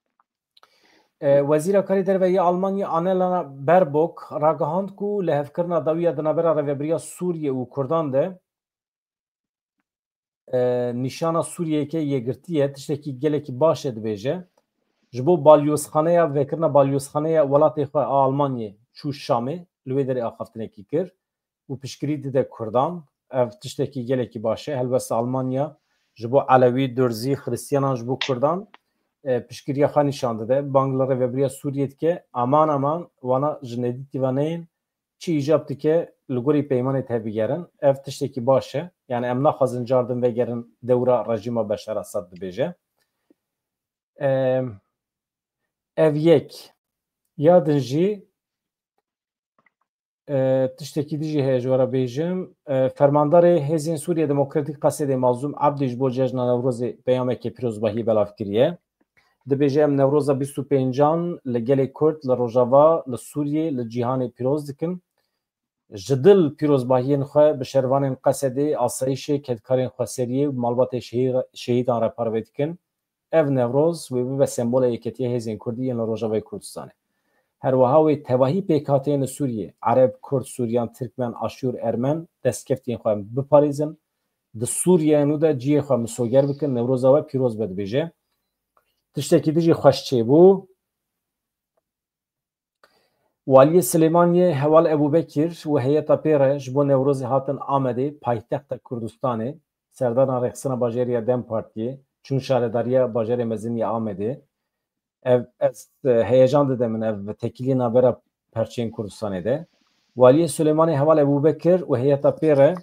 Wezîra Karî Derve Almanya Annalena Baerbock ragihand ku li hevkirina dawiya di navbera Rêveberiya Sûriye û Kurdan de nîşana Sûriyeyê yêgirtiye tiştekî gelekî baş e dibêje ji bo balyozxaneya vekirina balyozxaneya welatê xwe a Almanyê çû Şamê li wê derê axaftinekî kir û piştgirî dide Kurdan ev tiştekî gelekî baş e helbest Almanya ji bo Elewî, Durzî, Xristiyanan ji bo Kurdan piştgiriya xwe nîşan dide. Bangla Rêveberiya Sûriyê dike aman wana ji nedîtî ve neyên چی ایجاب دike li gorî peymanê tevbîgerin ev tiştekî baş e yani em naxwazin cardin vegerin dewra rejîma Beşar Esad dibêje ev yek yadin jî tiştekî dijî heye ji wara bêjim fermandarê Hêzên Sûriya Demokratîk Qesedê Mazlûm Ebdî ji bo cejna Newrozê peyamekê pîrozbahî belav kiriye dibêje em Newroza 25 li gelê Kurd li Rojava li Sûriyê li cîhanê pîroz dikin ji dil pîrozbahiyên xwe bi şervanên Qesedê asayişê kedkarên xweseriyê û malbatê şehîdan re parve dikin ev Newroz wê bibe sembola yeketiya Hêzên Kurdî yên li Rojavayê Kurdistanê herwiha wê tevahî pêkhateyên li Sûriyê Ereb, Kurd, Sûriyan, Tirkmen, Aşûr, Ermen destkeftiyên xwe biparêzin di Sûriye nû de ciyê xwe misoger bikin Newroza we pîroz be dibêje tiştekî dijî xweş çêbû Waliyê Silêmaniyê Heval Ebûbekir û heyeta pê re ji bo Newrozê hatin Amedê paytexta Kurdistanê serdana rexsina bajêriya Dem Partiyê çûn şaredariya bajarê mezin ya Amedê ev ez heyecan dide min ev tekilî navbera perçeyên Kurdistanê de Waliyê Silêmanê Heval Ebûbekir û heyeta pê re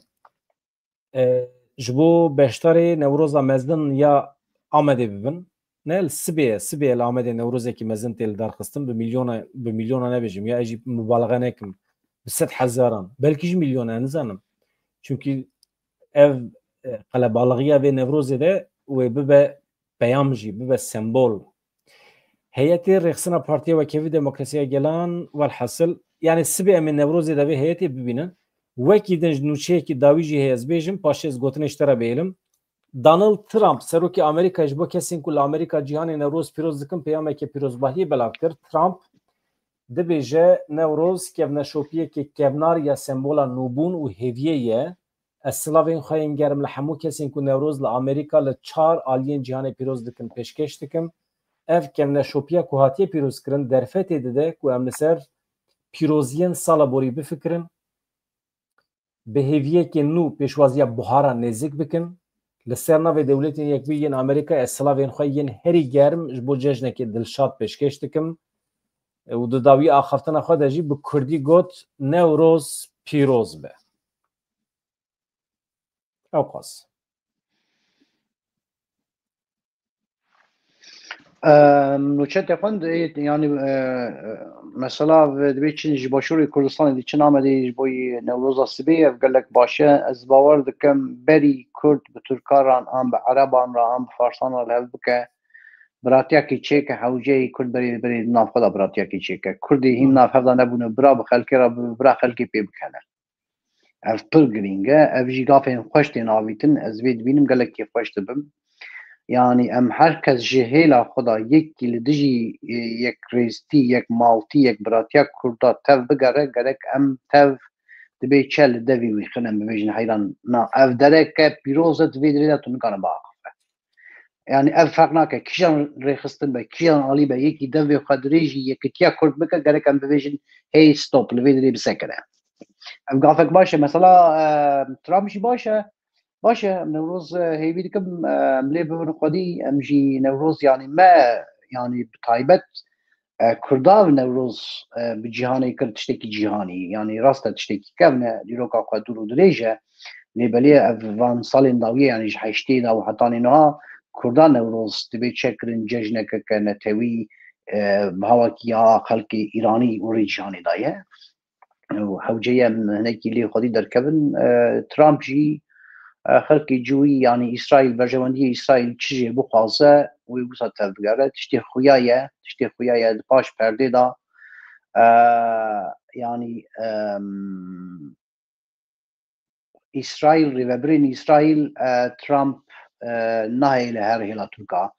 ji bo beşdarê Newroza mezin ya Amedê bibin ne Sibê li Amedê Newrozekî mezin tê li darxistin bi milyona nebêjim ya jî mübaleğe nekim bi sed hezaran belkî ji milyona nizanim çünkü ev qelebalığiya vê Newrozê de wê bibe peyam jî bibe sembol heyetê rexsina Partiya Wekevî Demokrasiya Gelan welhasıl yani Sibê em ê Newrozê de vê heyetê bibînin wekî din ji nûçeyekî dawî jî heye ez bêjim paşê ez gotinê ji te re bêlim Donald Trump serokê Amerîka ji bo kesên ku li Amerîka cîhanê Newroz pîroz dikin peyamekê pîrozbahiyê belav kir Trump dibêje Newroz kevneşopiyekê kevnar ya sembola nûbûn û hêviyê ye ez silavên xwe yên gerim li hemû kesên ku Newroz li Amerîka li 4 aliyên cîhanê pîroz dikin pêşkeş dikim ev kevneşopiya ku hatiye pîrozkirin derfetê dide ku em li ser pîroziyên sala borî bifikirin bi hêviyekê nû pêşwaziya buhara nêzik bikin li ser navê dewletên Yekbûyî yên Amerîka ez silavên xwe yên herî germ ji bo cejnekê dilşad pêşkeş dikim û di dawî axaftina xwe de jî bi Kurdî got Newroz pîroz be ew qas نوچت خوند yani mesela dibêçin ji başûrê Kurdistanê diçin Amedê ji bo Newroza Sibê ev gelek baş e ez bawer dikim berî Kurd bi Turkaran an bi Ereban ra an bi Farsan re hev bike biratiyekî çêke hewceyê Kurd berê nav xwe da biratiyekî çêke Kurdê hîn nav hevda nebûne bira bi xelkê re bira xelkê pê bikene ev pir girîng e ev jî gafên xweş tên avîtin ez vê dibînim gelekî xweş dibim yani em herkes ji hêla xwe da yekî li dijî yek rêstî yek mawtî yek biratiya Kurda tev bigere gerek em tev dibê çe li devî wîxin em bibêjin heyran na ev dereke pîroz e divê dirê de tu nikane biaxife yani ev ferq nake kîjan rêxistin be kîjan alî be yekî devê xwe dirê jî yekîtiya Kurd bike gerek em bibêjin hey stop li vê dirê bisekire ev gafek baş e mesela Trump jî baş e باشه نوروز هیوی دکم ملی ببرن خودی امجی نوروز یعنی ما yani taybet Kurda ve Newroz bi cîhanê kir tiştekî cîhanî yani rast tiştekî kevne dîroka xwe dûr û dirêje lêbeliyê ev van salên dawiyê yani ji heştê da û hetanê niha Kurda Newroz dibê çekirin cejnekeke netewî bi hawekî ya xelkê Îranî û rê cîhanê da ye û hewceyê em hinekî lê xwedî derkevin Trump jî خلقی جویی یعنی اسرائیل برجوندی اسرائیل چیزی بخواسته و یوسا تبدیله تشتی خویایه باش پرده دا yani İsrail rivebrin İsrail Trump nahiyle her hela Türka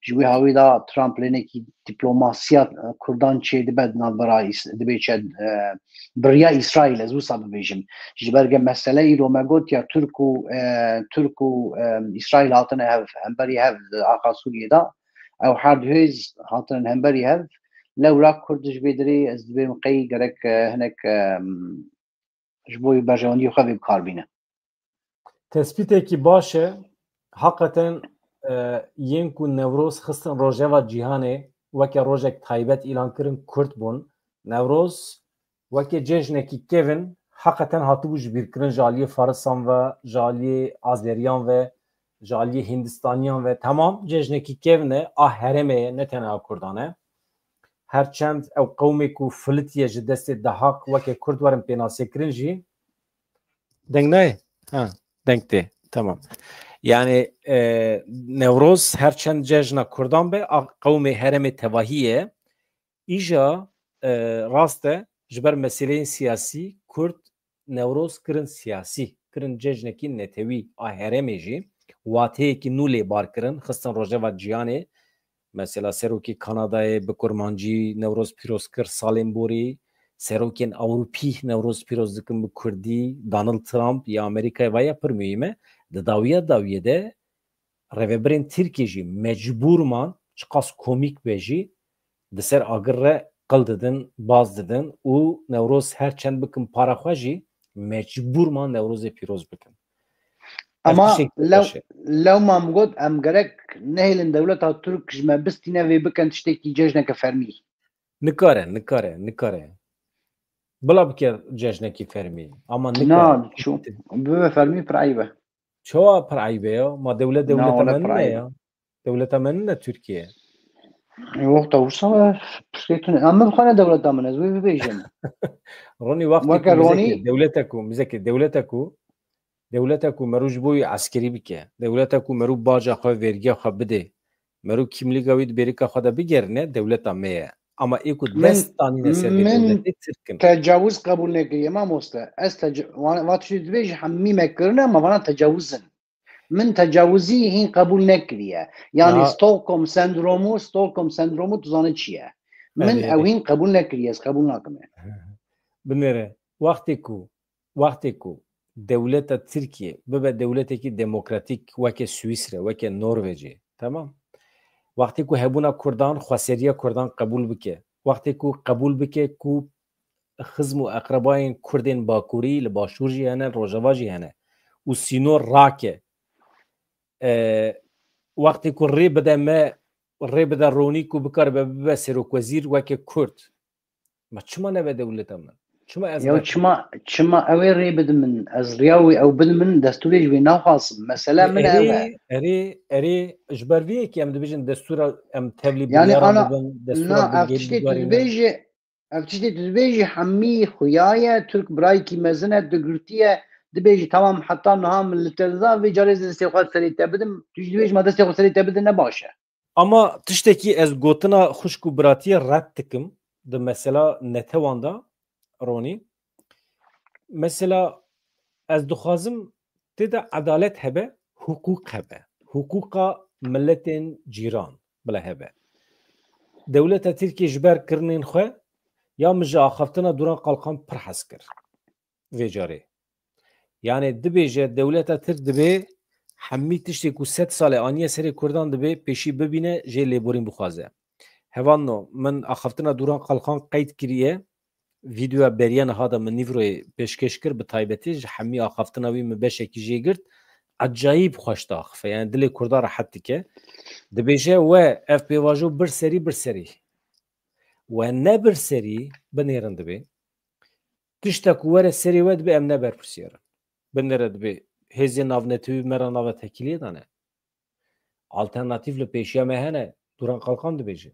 Jwi hawi da Trump lenekî diplomasiya Kurdan çê dibe navbera dibe çe biriya İsrail ez wisa bibêjim ji ber mesele îro me gotiya Türk û İsrail hatine hev hemberî hev axa Sûriyê da ew her du hêz hatine hemberî hev lewra Kurd ji vê dirê ez dibêm qey gerek hinek ji bo berjewendiyê xwe vê bikar bîne Tespîtekî baş e hakikaten yên ku Newroz xistin rojeva cîhanê weke rojek taybet îlan kirin Kurd bûn Newroz وەکێ جێژنێکی کێڤن حقەتەن هاتبوو ji bîrkirin ji aliyê Farisan ve ji aliyê Azeriyan ve ji aliyê Hindistaniyan ve tamam cejnekî kevin e a herêmê ye ne tenê a Kurdan e herçend ew qewmê ku filitiye ji destê dehaq wekê Kurd werin pênasêkirin jî deng nayê deng tê tamam yani Newroz herçend cejna Kurdan be a qewmê herêmê tevahî ye îja rast e ji ber meseleyên siyasî Kurd Newroz kirin siyasî kirin cejnekî netewî a herêmê jî wateyekî nû lêbar kirin xistin rojeva ciyanê mesela serokê Kanadayê bi kurmancî Newroz pîroz kir salên borî serokên Ewropî Newroz pîroz dikin bi Kurdî Donald Trump ya Amerîkayê vaya pir mühîm e di dawiyê de rêveberên Tirkiye jî mecbûrman ji qas komîk be jî di ser agir re qil didin baz didin û Newroz herçend bikin para xwe jî mecbûrman Newrozê pîroz bikin. Ama lew mam got em gerek nehêlin dewleta Türk ji me bistîne vê bikin tiştekî cejneke fermî. Nikare. Bila bike cejnekî fermî. Ama nikare. Bibe fermî pir eyb e. Çawa pir eyb e ya? Ma devleta me ne ya? Devleta me ne Türkiye? Yok da wisa piştêtune. Em bixwane devleta min ez wê bibêjim. Ronî wextê devleta ku merû ji bo wî eskerî bike, devleta ku merû baca xwe vergiya xwe bide, merû kimlîka wî di bêrîka xwe de bigirine devleta me ye. Ama ê ku dest danîne ser devletê tirkin. Tecavüz qebûl nekiriye mamoste. Ez va tiştî dibêjî hemî me kirine ama vana tecavüzin. Min tecavüzî hîn qebûl nekiriye. Yani Stockholm sendromu tu zanî çi ye? Min ew hîn qebûl nekiriye, ez qebûl nakim e. Binêre wextê ku devleta Tirkiye bibe devletekî demokratîk weke Swîsre, weke Norwêcê, tamam? Wextê ku hebûna Kurdan, xweseriya Kurdan qebûl bike. Wextê ku qebûl bike ku xizm û eqrebayên Kurdên Bakurî li başûr jî hene, rojava jî hene. û sînor rake. Wextê ku rê bide Ronî ku bikare bibe serokwezîr weke Kurd. Ma çima nebe devleta min? Çima ew ê rê bidin min ez riya wê ew bidin min destûrê ji wê naxwasim mesela min ev e erê ji ber vê yekî em dibêjin destûra em tevlî binyaran bibin ev tiştê tu dibêjî hemî xuya ye Türk birayekî mezin e digirtiye dibêjî tamam heta niha min li tel da vê carê destê xwe serê te bidim tu jî dibêjî me destê xwe serê te bidin ne baş e ama tiştekî ez gotina xuşk û biratiye red dikim di mesela netewan da Ronî mesela ez dixwazim tê de edalet hebe hukuk hebe hukuka milletên cîran bile hebe dewleta Tirkiye ji ber kirinên xwe ya min ji axaftina duran qalkan pir hez kir vê carê yani dibêje dewleta Tirk dibe hemî tiştê ku 100 salê aniye serê Kurdan dibe pêşî bibîne jê lêborîn bixwaze hevanno min axaftina duran qalkan qeyd kiriye videoya beriya niha da min nîvroyê pêşkeş kir bi taybetî ji hemî axaftina wî min beşekî jê girt acayîb xweş diaxife yani dilê Kurda rehet dike dibêje we ev pêvajo bir serî we ne bir serî binêrin dibe tiştek ku were serê we dibe em neberpirsiyarin binêre dibe hêzên navnetewî mera nava tekiliyê de ne alternatîv li pêşiya me hene duran qalkan dibêje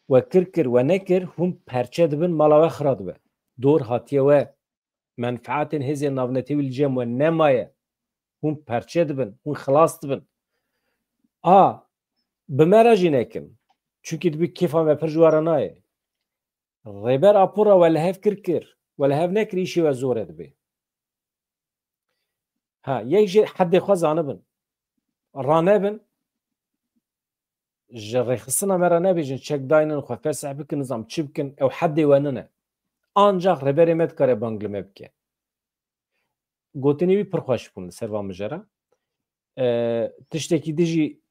we kir we nekir hûn perçe dibin mala we xira dibe dor hatiye we menfaetên hêzên navnetewî li cem we nemaye hûn perçe dibin hûn xilas dibin bi me re jî nekin çûnkî dibî kêfa me pir ji were nayê rêber apora we li hev kir we li hev nekir îşê we zor e dibe yek jê hedê xwe zanibin ranebin ji rêxistina me re nebêjin çekdayinin xwe feseh bikin nizam çi bikin ew hedê we nine ancak rêberê me dikare bang li me bike gotinê wî pir xweş bûn li ser van mijara tiştekî dijî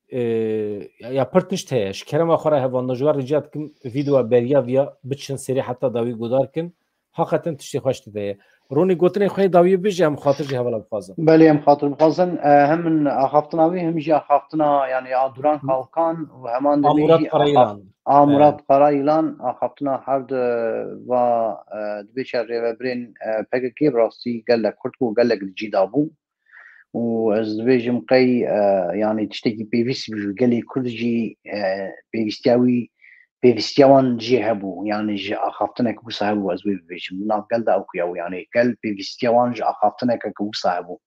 ya pir tişt heye ji kerema xwe re hevanda ji we rica dikim vîdeoya beriya viya biçin serî heta dawî gudar kin haqetin tiştê xweş dide ye رونی گوتنی خوی داوی بيجي هم خاطر جي هولا بخوازن بله هم خاطر بخوازن هم من اخافتنا وی هم جی اخافتنا يعني آدوران خالقان و همان امورات دمیجی قريلان آمورات قرائلان اخافتنا هر و دبی شر و برین پگکی براستی گلک کرد و گلک جیدابو و از دبیجم قی يعني تشتكي بيفيس بيجو قالي كل جي بيفيستياوي بيفيستيوان جي هبو يعني جي اخافتنا كبو صاحبو از بيجم نا قال دا اوكيو يعني قال بيفيستيوان جي اخافتنا كبو صاحبو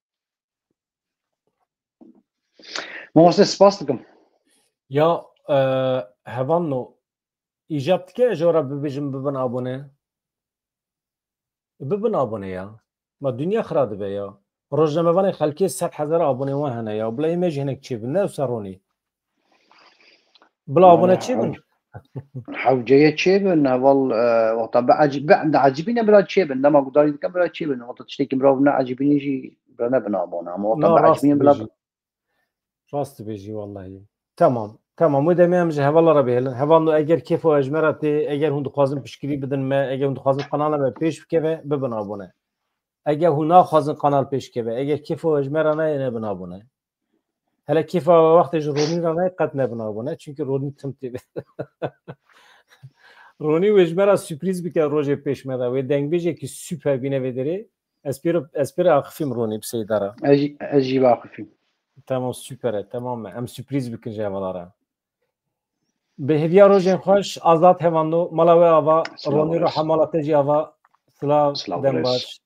ما واسه سپاس دکم يا هفانو اجابتك اجورا ببيجم ببن ابونه ببن ابونه يا ما الدنيا خراب بها يا روجنا مفاني خلكي 7,000 ابونه وهنا يا بلا ايماج هناك تشيب الناس روني بلا ابونه تشيبن حوجية تشيبن هول وطبعا عجبيني بلا تشيبن لما قدري دكم بلا تشيبن وقت تشتكي براونا عجبيني جي بلا بنا ابونا ما لا طبعا راست عجبيني بلا بيجي راست بيجي والله تمام تمام وده ما مجه والله ربي هفانو اگر كيف اجمرتي اگر هند خوازم بشكري بدن ما اگر هند خوازم قناه ما پیش بكبه ببن ابونه اگر هنا خوازن قناه پیش كبه اگر كيف اجمرنا نه بن ابونه هلا كيف وقت روني رانا قد نبن ابونه çünkü روني تمتي روني وجمرا سürpriz بك روجه پیش مدا و دنگ بيجي ki süper bine vederi espero akfim روني بسيدارا اجي واقفي tamam süper tamam em sürpriz bikin javalara به هدیه روزین خوش آزاد هوانو ملاوی آوا رونی رو حمالت جی آوا سلاو دم باش